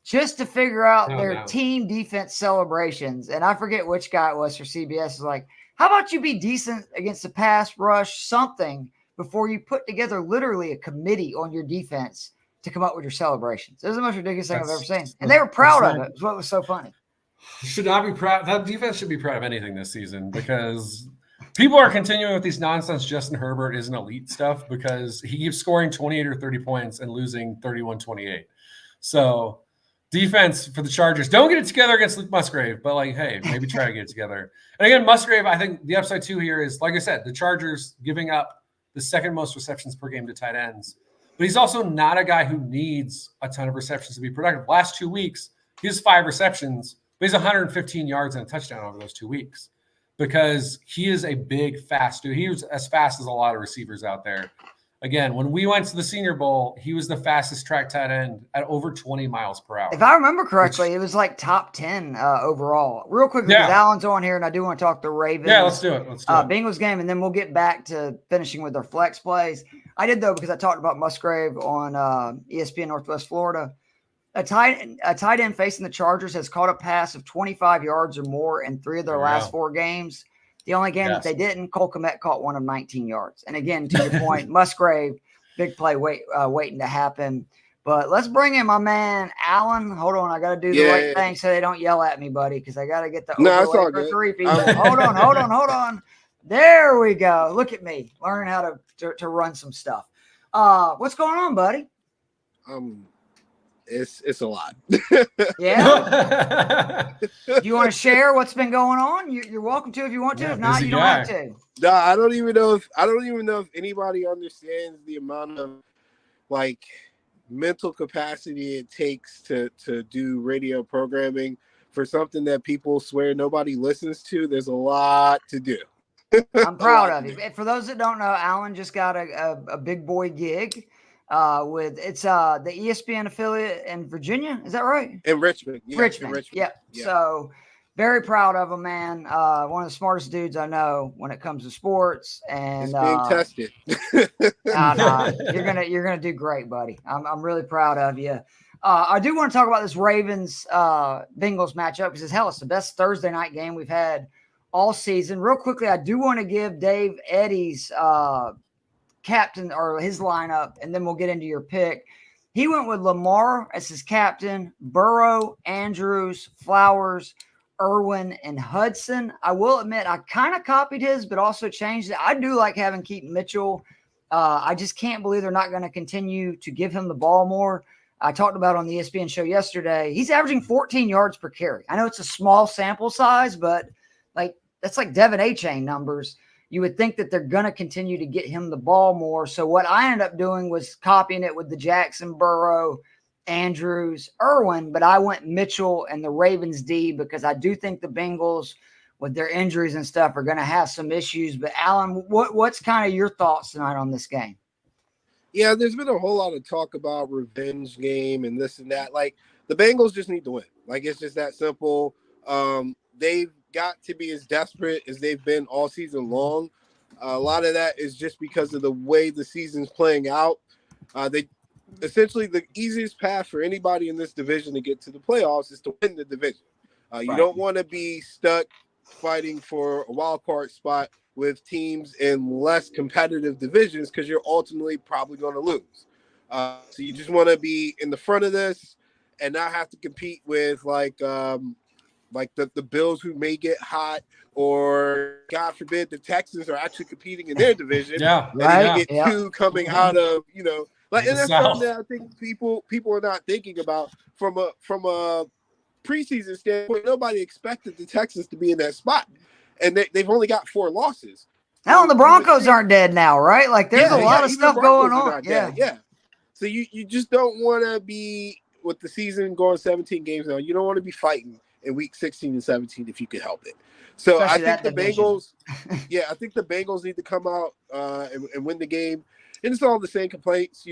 just to figure out their team defense celebrations. And I forget which guy it was for CBS. Is like, how about you be decent against the pass rush, something, before you put together literally a committee on your defense to come up with your celebrations. It was the most ridiculous thing I've ever seen. And they were proud of it. It's what was so funny. Should not be proud. That defense should be proud of anything this season because people are continuing with these nonsense. Justin Herbert isn't elite stuff because he keeps scoring 28 or 30 points and losing 31-28. So defense for the Chargers, don't get it together against Luke Musgrave, but like, hey, maybe try to get it together. And again, Musgrave, I think the upside too here is, like I said, the Chargers giving up the 2nd most receptions per game to tight ends. But he's also not a guy who needs a ton of receptions to be productive. Last 2 weeks, he has 5 receptions, but he's 115 yards and a touchdown over those 2 weeks because he is a big, fast dude. He was as fast as a lot of receivers out there. Again, when we went to the Senior Bowl, he was the fastest track tight end at over 20 miles per hour. If I remember correctly, it was like top 10 overall. Real quick, because Alan's on here, and I do want to talk the Ravens. Yeah, let's do it. Bengals game, and then we'll get back to finishing with our flex plays. I did, though, because I talked about Musgrave on ESPN Northwest Florida. A tight end facing the Chargers has caught a pass of 25 yards or more in 3 of their last 4 games. The only game that they didn't, Cole Kmet caught one of 19 yards. And again, to your point, Musgrave, big play waiting to happen. But let's bring in my man, Alan. Hold on. I got to do the right thing so they don't yell at me, buddy, because I got to get the overlay for 3 people. Hold on. There we go. Look at me. Learn how to run some stuff. What's going on, buddy? It's a lot. Yeah. Do you want to share what's been going on? You're welcome to if you want to. If not, you don't have to. No, I don't even know if anybody understands the amount of like mental capacity it takes to do radio programming for something that people swear nobody listens to. There's a lot to do. I'm proud of you. For those that don't know, Alan just got a big boy gig. The ESPN affiliate in Virginia. Is that right? In Richmond. Yeah, Richmond. Yeah. So very proud of him, man. One of the smartest dudes I know when it comes to sports. And it's being tested. You're gonna do great, buddy. I'm really proud of you. I do want to talk about this Ravens Bengals matchup because it's the best Thursday night game we've had all season. Real quickly, I do want to give Dave Eddy's captain or his lineup, and then we'll get into your pick. He went with Lamar as his captain, Burrow, Andrews, Flowers, Irwin, and Hudson. I will admit I kind of copied his, but also changed it. I do like having Keaton Mitchell. I just can't believe they're not going to continue to give him the ball more. I talked about on the ESPN show yesterday. He's averaging 14 yards per carry. I know it's a small sample size, but that's like Devin A-Chain numbers. You would think that they're going to continue to get him the ball more. So what I ended up doing was copying it with the Jackson, Burrow, Andrews, Irwin, but I went Mitchell and the Ravens D because I do think the Bengals with their injuries and stuff are going to have some issues. But Alan, what's kind of your thoughts tonight on this game? Yeah, there's been a whole lot of talk about revenge game and this and that. Like the Bengals just need to win. Like it's just that simple. They've got to be as desperate as they've been all season long. A lot of that is just because of the way the season's playing out. They essentially the easiest path for anybody in this division to get to the playoffs is to win the division. You don't want to be stuck fighting for a wild card spot with teams in less competitive divisions because you're ultimately probably going to lose. So you just want to be in the front of this and not have to compete with the Bills who may get hot, or God forbid the Texans are actually competing in their division. And you get two coming out of, and that's something that I think people are not thinking about. from a preseason standpoint, nobody expected the Texans to be in that spot, and they've only got 4 losses. Hell, the Broncos aren't dead now, right? Like there's a lot of stuff going on. Yeah. So you just don't want to be with the season going 17 games now. You don't want to be fighting in week 16 and 17 if you could help it. So Especially I think the Bengals, I think the Bengals need to come out and win the game. And it's all the same complaints,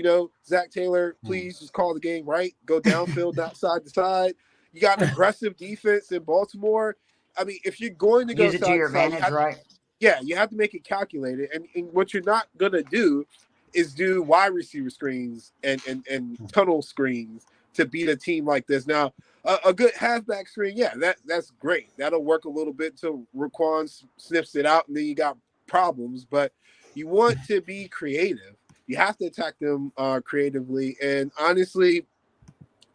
Zach Taylor, please just call the game right. Go downfield, not side to side. You got an aggressive defense in Baltimore. I mean, if you're going to go use it to your advantage, right? Yeah, you have to make it calculated. And what you're not going to do is do wide receiver screens and tunnel screens to beat a team like this. Now, a good halfback screen, that's great. That'll work a little bit till Raquan sniffs it out, and then you got problems. But you want to be creative. You have to attack them creatively. And honestly,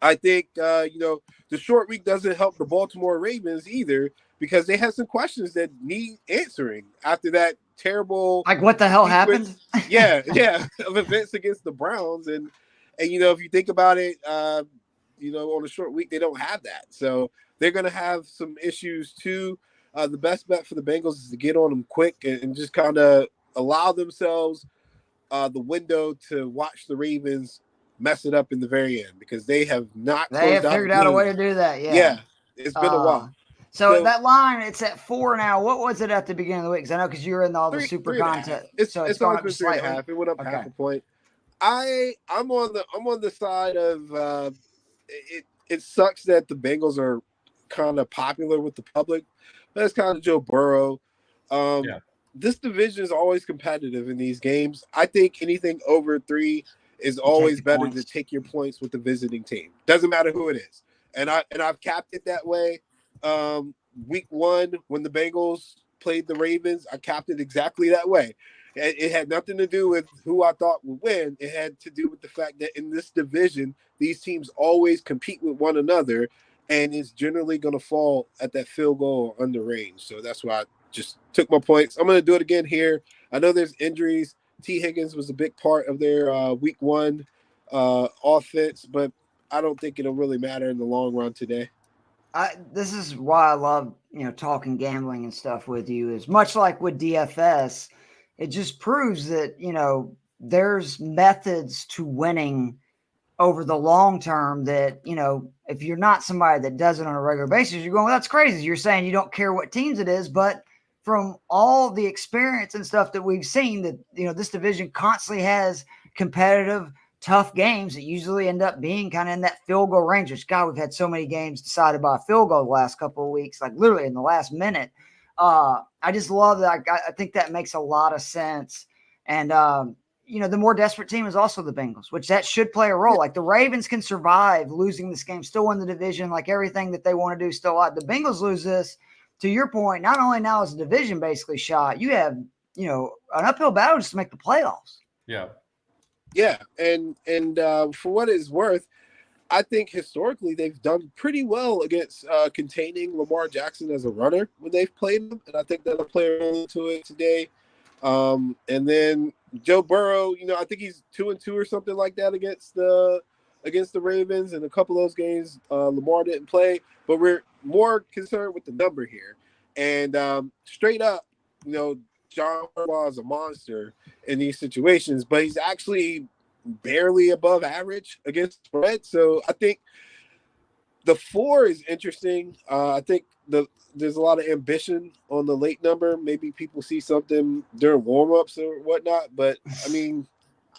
I think, the short week doesn't help the Baltimore Ravens either, because they have some questions that need answering after that terrible. Like what the hell happened? Of events against the Browns. And if you think about it, on a short week, they don't have that. So they're going to have some issues too. The best bet for the Bengals is to get on them quick and just kind of allow themselves the window to watch the Ravens mess it up in the very end, because they have not. They have figured out a way to do that. Yeah, it's been a while. So that line, it's at 4 now. What was it at the beginning of the week? Because I know because you were in all the super content. It's gone up slightly. 3.5. It went up half a point. I'm on the side of it sucks that the Bengals are kind of popular with the public. That's kind of Joe Burrow. This division is always competitive in these games. I think anything over 3 is always better to take your points with the visiting team. Doesn't matter who it is. And I've capped it that way. Week 1, when the Bengals played the Ravens, I capped it exactly that way. It had nothing to do with who I thought would win. It had to do with the fact that in this division, these teams always compete with one another, and it's generally going to fall at that field goal or under range. So that's why I just took my points. I'm going to do it again here. I know there's injuries. T. Higgins was a big part of their week 1 offense, but I don't think it'll really matter in the long run today. This is why I love, talking gambling and stuff with you. Is much like with DFS, it just proves that, there's methods to winning over the long term that, if you're not somebody that does it on a regular basis, you're going, well, that's crazy. You're saying you don't care what teams it is, but from all the experience and stuff that we've seen that, this division constantly has competitive, tough games that usually end up being kind of in that field goal range, which, God, we've had so many games decided by a field goal the last couple of weeks, like literally in the last minute. I just love that. I think that makes a lot of sense. And, the more desperate team is also the Bengals, which that should play a role. Like the Ravens can survive losing this game, still win the division, like everything that they want to do still out. The Bengals lose this, to your point, not only now is the division basically shot, you have, an uphill battle just to make the playoffs. Yeah. Yeah, and for what it's worth, I think historically they've done pretty well against containing Lamar Jackson as a runner when they've played him, and I think that'll play a role into it today. And then Joe Burrow, I think he's 2-2 or something like that against the Ravens, and a couple of those games Lamar didn't play, but we're more concerned with the number here. And straight up, John Harbaugh is a monster in these situations, but he's actually barely above average against spread. So I think the 4 is interesting. I think there's a lot of ambition on the late number. Maybe people see something during warmups or whatnot, but I mean,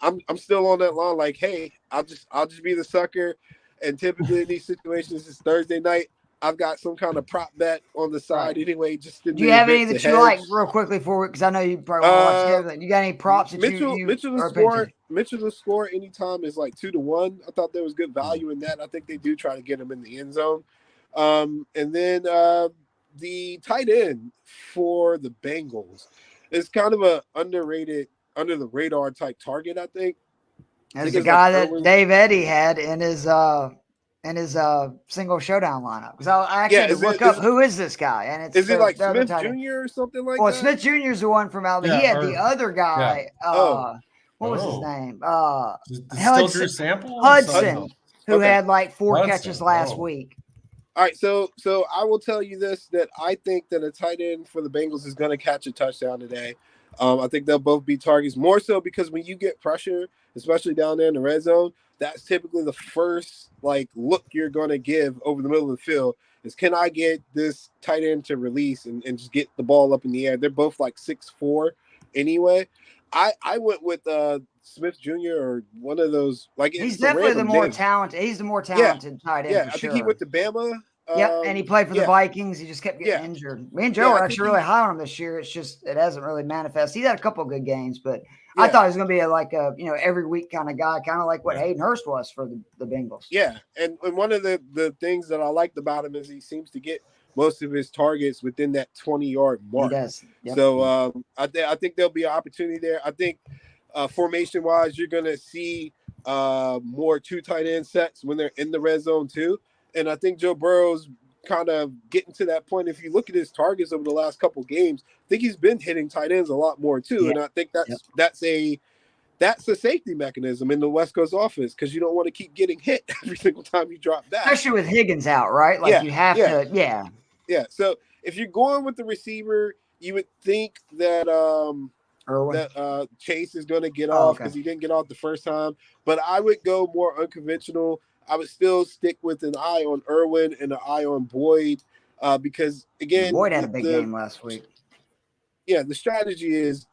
I'm still on that line. Like, hey, I'll just be the sucker. And typically in these situations, it's Thursday night. I've got some kind of prop bet on the side anyway. Just to do you have any that you like real quickly for? Because I know you probably want to watch everything. You got any props that Mitchell to score anytime is like 2-1. I thought there was good value in that. I think they do try to get him in the end zone. And then the tight end for the Bengals is kind of a underrated, under the radar type target. I think. As the guy that Dave Eddy had in his single showdown lineup. Because I actually had to look up who is this guy, and it's is it like Smith Jr. or something like that? Well, Smith Jr. is the one from Alabama. He had the other guy. What was his name? Still Drew Sample? Hudson. who Okay. had like 4 Brunson. catches last Oh. week. All right, so I will tell you this, that I think that a tight end for the Bengals is going to catch a touchdown today. I think they'll both be targets, more so because when you get pressure, especially down there in the red zone, that's typically the first look you're going to give over the middle of the field is, can I get this tight end to release and just get the ball up in the air? They're both 6'4" anyway. I went with Smith Jr. or one of those. He's definitely the more talented. He's the more talented tight end. Yeah, for I sure. think he went to Bama. Yep, and he played for the Vikings. He just kept getting injured. Me and Joe were actually really high on him this year. It's just it hasn't really manifested. He's had a couple of good games, but I thought he was going to be a every week kind of guy, kind of like what Hayden Hurst was for the Bengals. Yeah, and one of the things that I liked about him is he seems to get most of his targets within that 20-yard mark. He does. Yep. So I think there'll be an opportunity there. I think formation-wise, you're going to see more 2 tight end sets when they're in the red zone too. And I think Joe Burrow's kind of getting to that point. If you look at his targets over the last couple games, I think he's been hitting tight ends a lot more too. Yeah. And I think that's a safety mechanism in the West Coast offense, because you don't want to keep getting hit every single time you drop back. Especially with Higgins out, right? You have to, Yeah. So if you're going with the receiver, you would think that Chase is going to get off because he didn't get off the first time. But I would go more unconventional. I would still stick with an eye on Irwin and an eye on Boyd because, again, Boyd had a big game last week. Yeah, the strategy is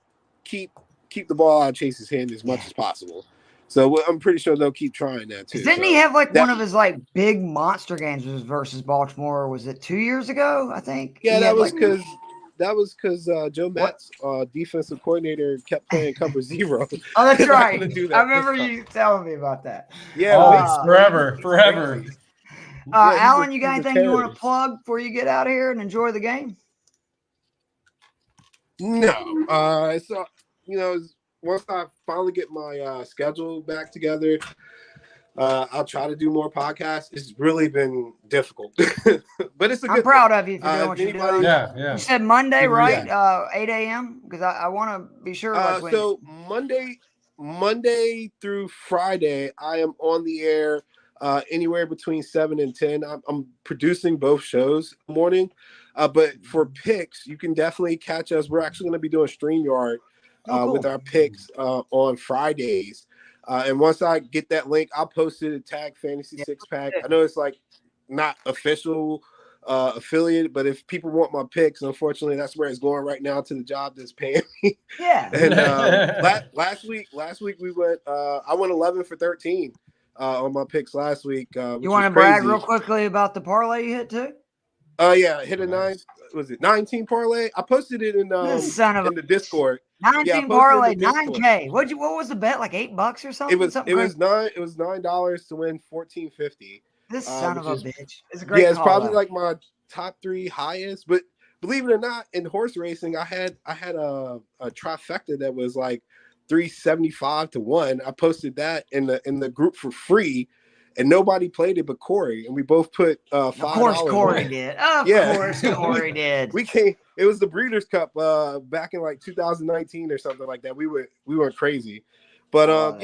keep the ball out of Chase's hand as much as possible. So I'm pretty sure they'll keep trying that too. Didn't he have one of his big monster games versus Baltimore? Was it 2 years ago? I think. Yeah, that was because Joe Matz, defensive coordinator, kept playing cover 0. Oh, that's right. I remember you telling me about that. Yeah, forever. Alan, you got anything you want to plug before you get out of here and enjoy the game? No. So once I finally get my schedule back together, I'll try to do more podcasts. It's really been difficult, but it's a good. I'm proud of you for doing what you're doing. Yeah. You said Monday, right? 8 a.m. Because I want to be sure. So Monday through Friday, I am on the air anywhere between 7 and 10. I'm producing both shows in the morning, but for picks, you can definitely catch us. We're actually going to be doing StreamYard with our picks on Fridays. And once I get that link, I'll post it at Tag Fantasy Six Pack. I know it's not official affiliate, but if people want my picks, unfortunately, that's where it's going right now, to the job that's paying me. Yeah. And last week we went. I went 11 for 13 on my picks last week. You want to brag real quickly about the parlay you hit too? Yeah, hit a 19 parlay? I posted it in the Discord. 19 parlay, 9K. What was the bet? $8 or something? It was $9 to win $14.50. This son of a bitch. It's a great. Yeah, it's probably my top 3 highest. But believe it or not, in horse racing, I had a trifecta that was $375 to 1. I posted that in the group for free. And nobody played it but Corey, and we both put $5. Of course, Corey did. Of course, Corey did. We came. It was the Breeders' Cup back in 2019 or something like that. We went crazy, but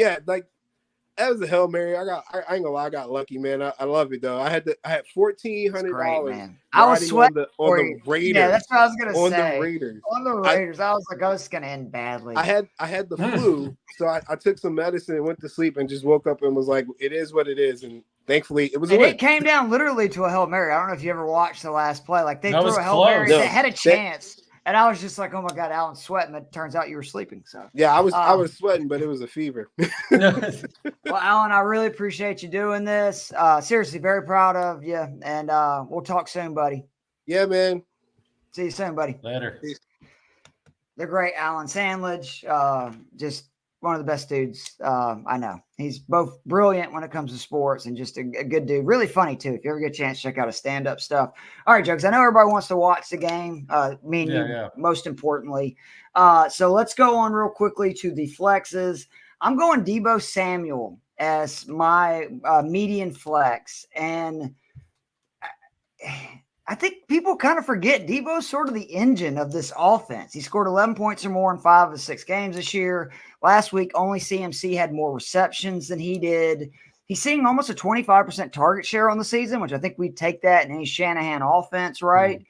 that was a Hail Mary. I ain't gonna lie, I got lucky, man. I love it though. I had $1,400. I was sweating on the Raiders. Yeah, that's what I was gonna say. On the Raiders. I was like, it's gonna end badly. I had the flu, so I took some medicine and went to sleep and just woke up and was like, it is what it is. And thankfully it was. And it came down literally to a Hail Mary. I don't know if you ever watched the last play. They threw a Hail Mary. They had a chance. And I was just like, oh my God, Alan's sweating. But it turns out you were sleeping. So yeah, I was sweating, but it was a fever. Well, Alan, I really appreciate you doing this. Seriously, very proud of you. And we'll talk soon, buddy. Yeah, man. See you soon, buddy. Later. Peace. The great Alan Sandledge, just one of the best dudes I know. He's both brilliant when it comes to sports and just a good dude. Really funny, too. If you ever get a chance, check out his stand-up stuff. All right, Jokes. I know everybody wants to watch the game, me and you, most importantly. So let's go on real quickly to the flexes. I'm going Deebo Samuel as my median flex. And I think people kind of forget Deebo's sort of the engine of this offense. He scored 11 points or more in 5 of 6 games this year. Last week, only CMC had more receptions than he did. He's seeing almost a 25% target share on the season, which I think we'd take that in any Shanahan offense, right?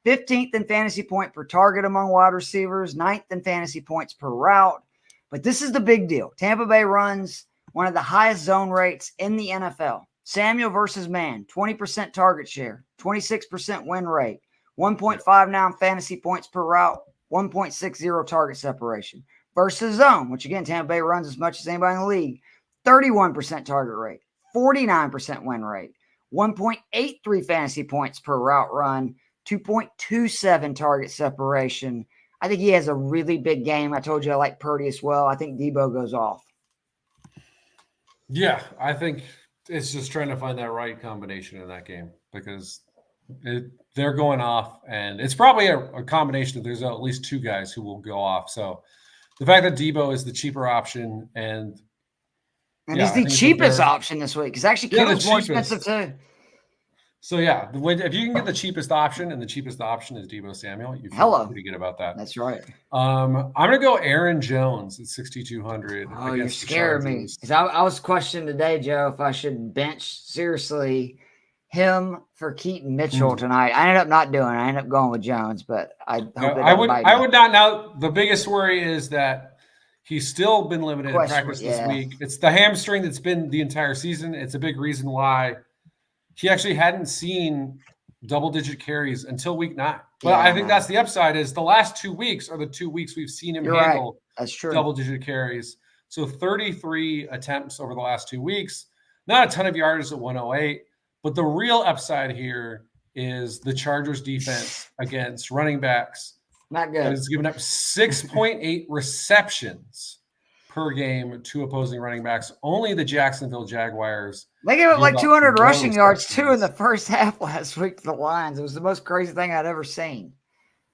15th in fantasy point per target among wide receivers, 9th in fantasy points per route. But this is the big deal. Tampa Bay runs one of the highest zone rates in the NFL. Samuel versus man, 20% target share, 26% win rate, 1.59 fantasy points per route, 1.60 target separation. Versus zone, which again, Tampa Bay runs as much as anybody in the league, 31% target rate, 49% win rate, 1.83 fantasy points per route run, 2.27 target separation. I think he has a really big game. I told you I like Purdy as well. I think Debo goes off. Yeah, I think it's just trying to find that right combination in that game because they're going off, and it's probably a combination of there's at least two guys who will go off. So the fact that Debo is the cheaper option and he's the cheapest option this week because actually Kittle's more expensive too. So yeah, if you can get the cheapest option, and the cheapest option is Debo Samuel, you feel pretty good about that. That's right. I'm gonna go Aaron Jones at 6,200. Oh, you're scaring me because I was questioning today, Joe, if I should bench seriously him for Keaton Mitchell tonight. I ended up not doing it. I ended up going with Jones, but I would not. Now the biggest worry is that he's still been limited in practice this week. It's the hamstring that's been the entire season. It's a big reason why he actually hadn't seen double-digit carries until week 9. But I think that's the upside is the last 2 weeks are the 2 weeks we've seen him handle double-digit carries. So 33 attempts over the last 2 weeks. Not a ton of yards at 108. But the real upside here is the Chargers defense against running backs. Not good. It's given up 6.8 receptions per game to opposing running backs. Only the Jacksonville Jaguars. They gave up like 200 rushing yards too in the first half last week to the Lions. It was the most crazy thing I'd ever seen.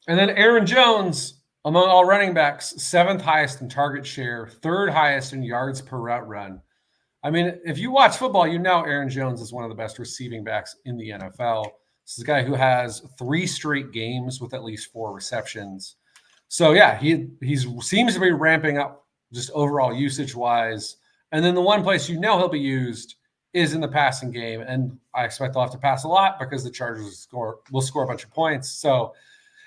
And then Aaron Jones, among all running backs, 7th highest in target share, 3rd highest in yards per route run. I mean, if you watch football, you know Aaron Jones is one of the best receiving backs in the NFL. This is a guy who has 3 straight games with at least 4 receptions. So yeah, he seems to be ramping up just overall usage-wise. And then the one place he'll be used is in the passing game. And I expect they'll have to pass a lot because the Chargers will score a bunch of points. So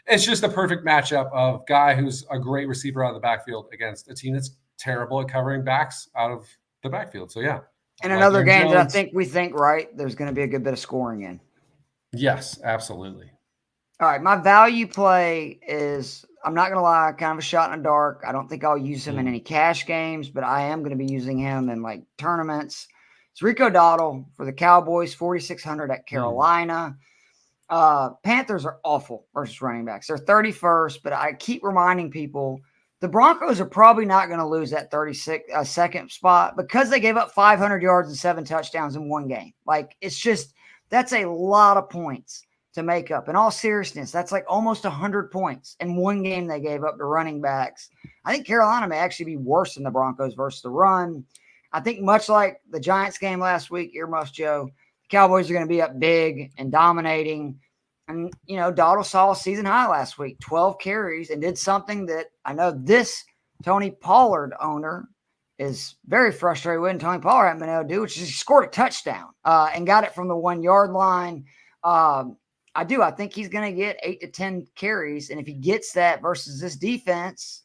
it's just a perfect matchup of guy who's a great receiver out of the backfield against a team that's terrible at covering backs out of the backfield. So yeah. And another game that I think we think there's going to be a good bit of scoring in. Yes, absolutely. All right. My value play is, I'm not going to lie, kind of a shot in the dark. I don't think I'll use him in any cash games, but I am going to be using him in like tournaments. It's Rico Dowdle for the Cowboys, 4,600 at Carolina. Panthers are awful versus running backs. They're 31st, but I keep reminding people the Broncos are probably not going to lose that 32nd spot because they gave up 500 yards and 7 touchdowns in one game. Like, it's just, that's a lot of points to make up. In all seriousness, that's like almost 100 points in one game they gave up to running backs. I think Carolina may actually be worse than the Broncos versus the run. I think much like the Giants game last week, earmuffs Joe, the Cowboys are going to be up big and dominating. And, Dowdle saw a season high last week, 12 carries, and did something that I know this Tony Pollard owner is very frustrated with, and Tony Pollard hasn't been able to do, which is he scored a touchdown and got it from the 1-yard line. I think he's going to get 8 to 10 carries, and if he gets that versus this defense,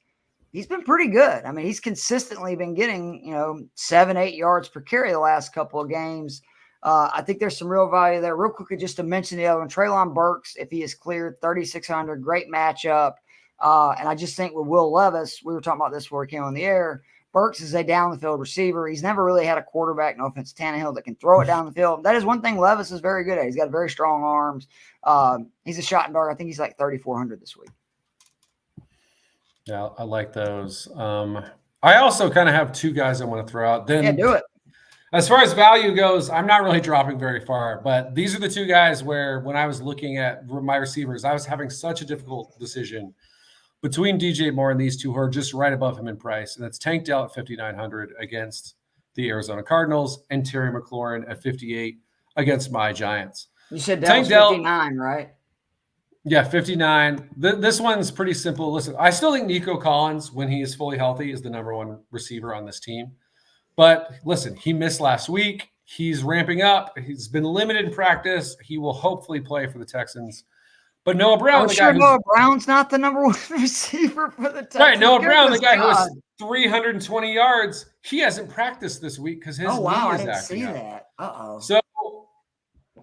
he's been pretty good. I mean, he's consistently been getting, 7-8 yards per carry the last couple of games. I think there's some real value there. Real quickly, just to mention the other one, Treylon Burks, if he is cleared, 3,600, great matchup. And I just think with Will Levis, we were talking about this before we came on the air, Burks is a down-the-field receiver. He's never really had a quarterback, no offense, Tannehill, that can throw it down the field. That is one thing Levis is very good at. He's got very strong arms. He's a shot in dark. I think he's like 3,400 this week. Yeah, I like those. I also kind of have 2 guys I want to throw out. Then do it. As far as value goes, I'm not really dropping very far, but these are the 2 guys where when I was looking at my receivers, I was having such a difficult decision between DJ Moore and these 2 who are just right above him in price. And it's Tank Dell at 5,900 against the Arizona Cardinals and Terry McLaurin at 58 against my Giants. You said Dell's 59, right? Yeah, 59. This one's pretty simple. Listen, I still think Nico Collins, when he is fully healthy, is the number 1 receiver on this team. But listen, he missed last week. He's ramping up. He's been limited in practice. He will hopefully play for the Texans. But Noah Brown, the guy Noah Brown's not the number one receiver for the Texans. Right, Noah Brown, the guy who has 320 yards, he hasn't practiced this week because his knee is I didn't acting see up. that. Uh-oh. So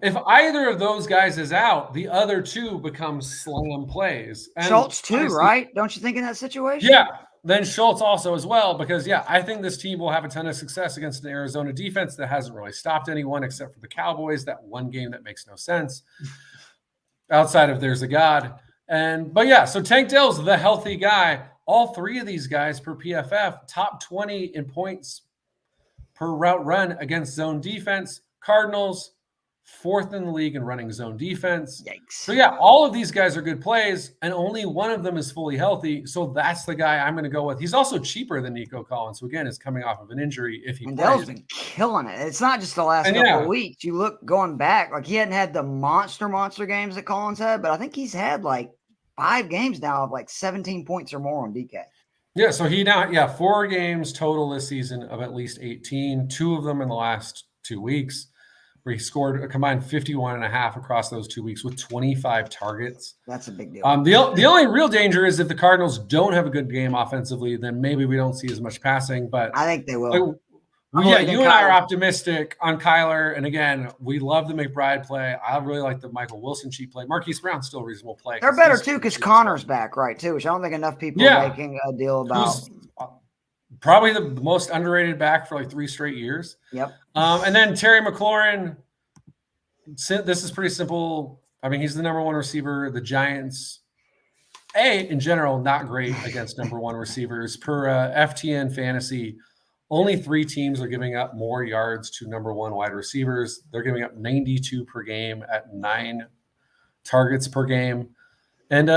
if either of those guys is out, the other two become slam plays. And Schultz too, right? Don't you think in that situation? Yeah. Then Schultz also as well, because, I think this team will have a ton of success against an Arizona defense that hasn't really stopped anyone except for the Cowboys, that one game that makes no sense outside of there's a God. So Tank Dell's the healthy guy. All three of these guys per PFF, top 20 in points per route run against zone defense. Cardinals, 4th in the league in running zone defense. Yikes. So, all of these guys are good plays, and only one of them is fully healthy. So that's the guy I'm going to go with. He's also cheaper than Nico Collins, who, again, is coming off of an injury if he plays. Dell's been killing it. It's not just the last couple of weeks. You look going back, like he hadn't had the monster games that Collins had, but I think he's had like 5 games now of like 17 points or more on DK. Yeah, so he now, 4 games total this season of at least 18, 2 of them in the last 2 weeks, where he scored a combined 51.5 across those 2 weeks with 25 targets. That's a big deal. The only real danger is if the Cardinals don't have a good game offensively, then maybe we don't see as much passing. But I think they will. You and I are optimistic on Kyler. And again, we love the McBride play. I really like the Michael Wilson cheap play. Marquise Brown's still a reasonable play. They're better too because Connor's back, right, too, which I don't think enough people are making a deal about. Who's probably the most underrated back for like 3 straight years. Yep. And then Terry McLaurin. This is pretty simple. I mean, he's the number 1 receiver. The Giants, in general, not great against number 1 receivers. Per FTN Fantasy, only 3 teams are giving up more yards to number 1 wide receivers. They're giving up 92 per game at 9 targets per game. And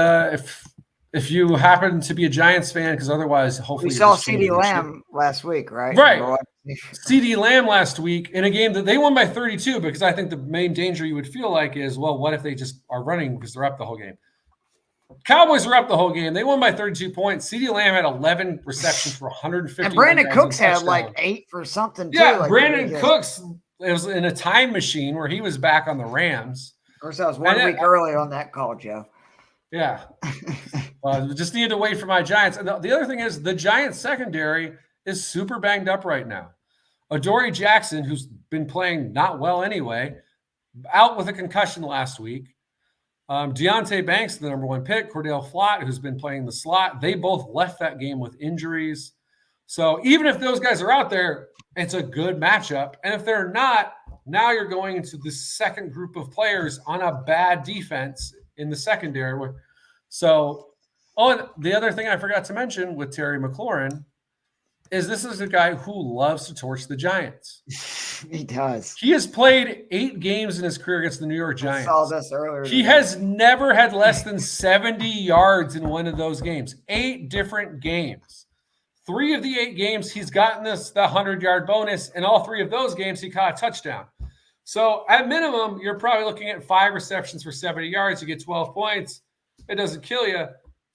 if you happen to be a Giants fan, because otherwise, hopefully, we saw CeeDee Lamb last week, right? Right. CeeDee Lamb last week in a game that they won by 32, because I think the main danger you would feel like is, well, what if they just are running because they're up the whole game? Cowboys were up the whole game. They won by 32 points. CeeDee Lamb had 11 receptions for 150. And Brandon Cooks had like 8 for something, too. Yeah, Brandon Cooks, it was in a time machine where he was back on the Rams. Of course, that was 1 week earlier on that call, Joe. Yeah. Just needed to wait for my Giants. And the other thing is the Giants secondary is super banged up right now. Adoree Jackson, who's been playing not well anyway, out with a concussion last week. Deontay Banks, the number 1 pick, Cordell Flott, who's been playing the slot. They both left that game with injuries. So even if those guys are out there, it's a good matchup. And if they're not, now you're going into the second group of players on a bad defense in the secondary. So, and the other thing I forgot to mention with Terry McLaurin is this is a guy who loves to torch the Giants. He does. He has played 8 games in his career against the New York Giants. I saw this earlier. He has never had less than 70 yards in one of those games. 8 different games. 3 of the 8 games, he's gotten the 100-yard bonus. And all 3 of those games, he caught a touchdown. So at minimum, you're probably looking at 5 receptions for 70 yards. You get 12 points. It doesn't kill you.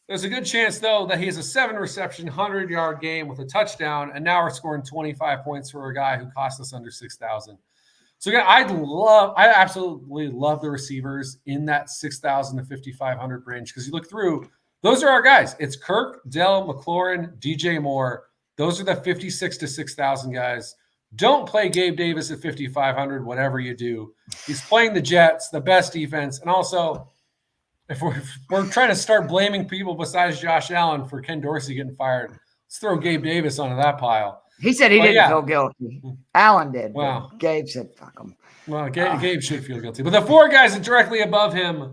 There's a good chance, though, that he has a 7-reception, 100-yard game with a touchdown, and now we're scoring 25 points for a guy who cost us under 6,000. So again, I absolutely love the receivers in that 6,000 to 5,500 range, because you look through, those are our guys. It's Kirk, Dell, McLaurin, DJ Moore. Those are the 56 to 6,000 guys. Don't play Gabe Davis at 5,500, whatever you do. He's playing the Jets, the best defense, and also – if we're trying to start blaming people besides Josh Allen for Ken Dorsey getting fired, let's throw Gabe Davis onto that pile. He said he didn't feel guilty. Allen did. Wow. Gabe said, fuck him. Well, Gabe should feel guilty. But the 4 guys directly above him,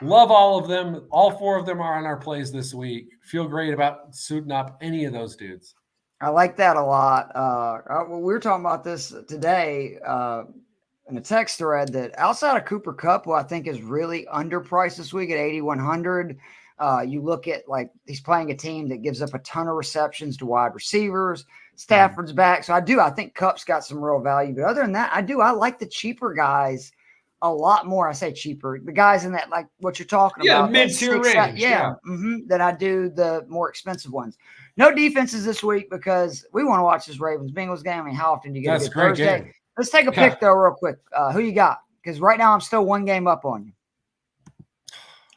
love all of them. All 4 of them are on our plays this week. Feel great about suiting up any of those dudes. I like that a lot. We were talking about this today in a text thread that outside of Cooper Kupp, who I think is really underpriced this week at 8,100, you look at like he's playing a team that gives up a ton of receptions to wide receivers. Stafford's back. So I think Kupp's got some real value. But other than that, I like the cheaper guys a lot more. I say cheaper. The guys in that, like what you're talking about. Mid-tier range. Than I do the more expensive ones. No defenses this week because we want to watch this Ravens-Bengals game. I mean, how often do you get That's a a good great Thursday? game. Let's take a pick, though, real quick. Who you got? Because right now I'm still one game up on you.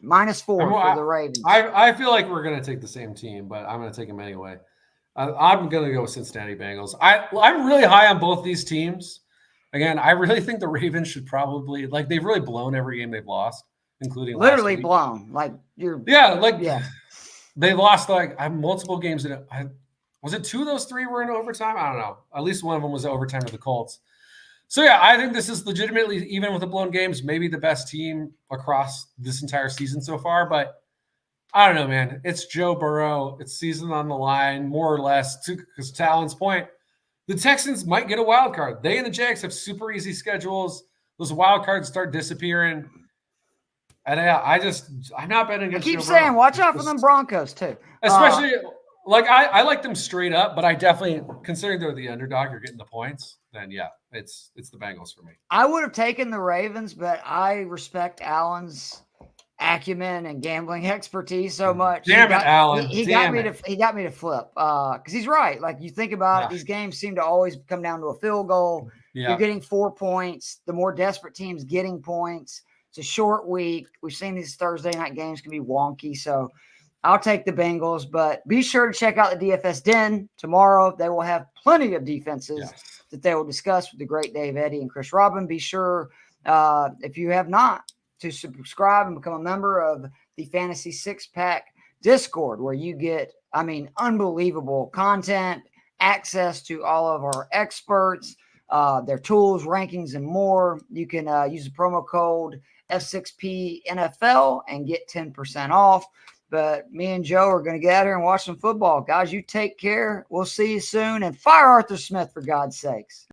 -4 for the Ravens. I feel like we're going to take the same team, but I'm going to take them anyway. I'm going to go with Cincinnati Bengals. I'm really high on both these teams. Again, I really think the Ravens should probably, like, they've really blown every game they've lost, including literally last week. blown. Like, you're. Yeah. They lost, like, I have multiple games. Was it 2 of those 3 were in overtime? I don't know. At least one of them was overtime to the Colts. So, yeah, I think this is legitimately, even with the blown games, maybe the best team across this entire season so far. But I don't know, man. It's Joe Burrow. It's season on the line, more or less, because to Alan's point, the Texans might get a wild card. They and the Jags have super easy schedules. Those wild cards start disappearing. And I'm not betting against I keep Joe saying, Burrow. watch out for them Broncos, too. Especially, like, I like them straight up, but I definitely, considering they're the underdog, you're getting the points, then, yeah, it's the Bengals for me. I would have taken the Ravens, but I respect Allen's acumen and gambling expertise so much. Damn it, Allen. He got me to flip because he's right. Like, you think about it, these games seem to always come down to a field goal. Yeah. You're getting 4 points. The more desperate teams getting points. It's a short week. We've seen these Thursday night games can be wonky. So I'll take the Bengals, but be sure to check out the DFS Den tomorrow. They will have plenty of defenses that they will discuss with the great Dave Eddy and Chris Robin. Be sure, if you have not, to subscribe and become a member of the Fantasy Six Pack Discord, where you get, unbelievable content, access to all of our experts, their tools, rankings, and more. You can use the promo code F6P NFL and get 10% off. But me and Joe are going to get out here and watch some football. Guys, you take care. We'll see you soon. And fire Arthur Smith, for God's sakes.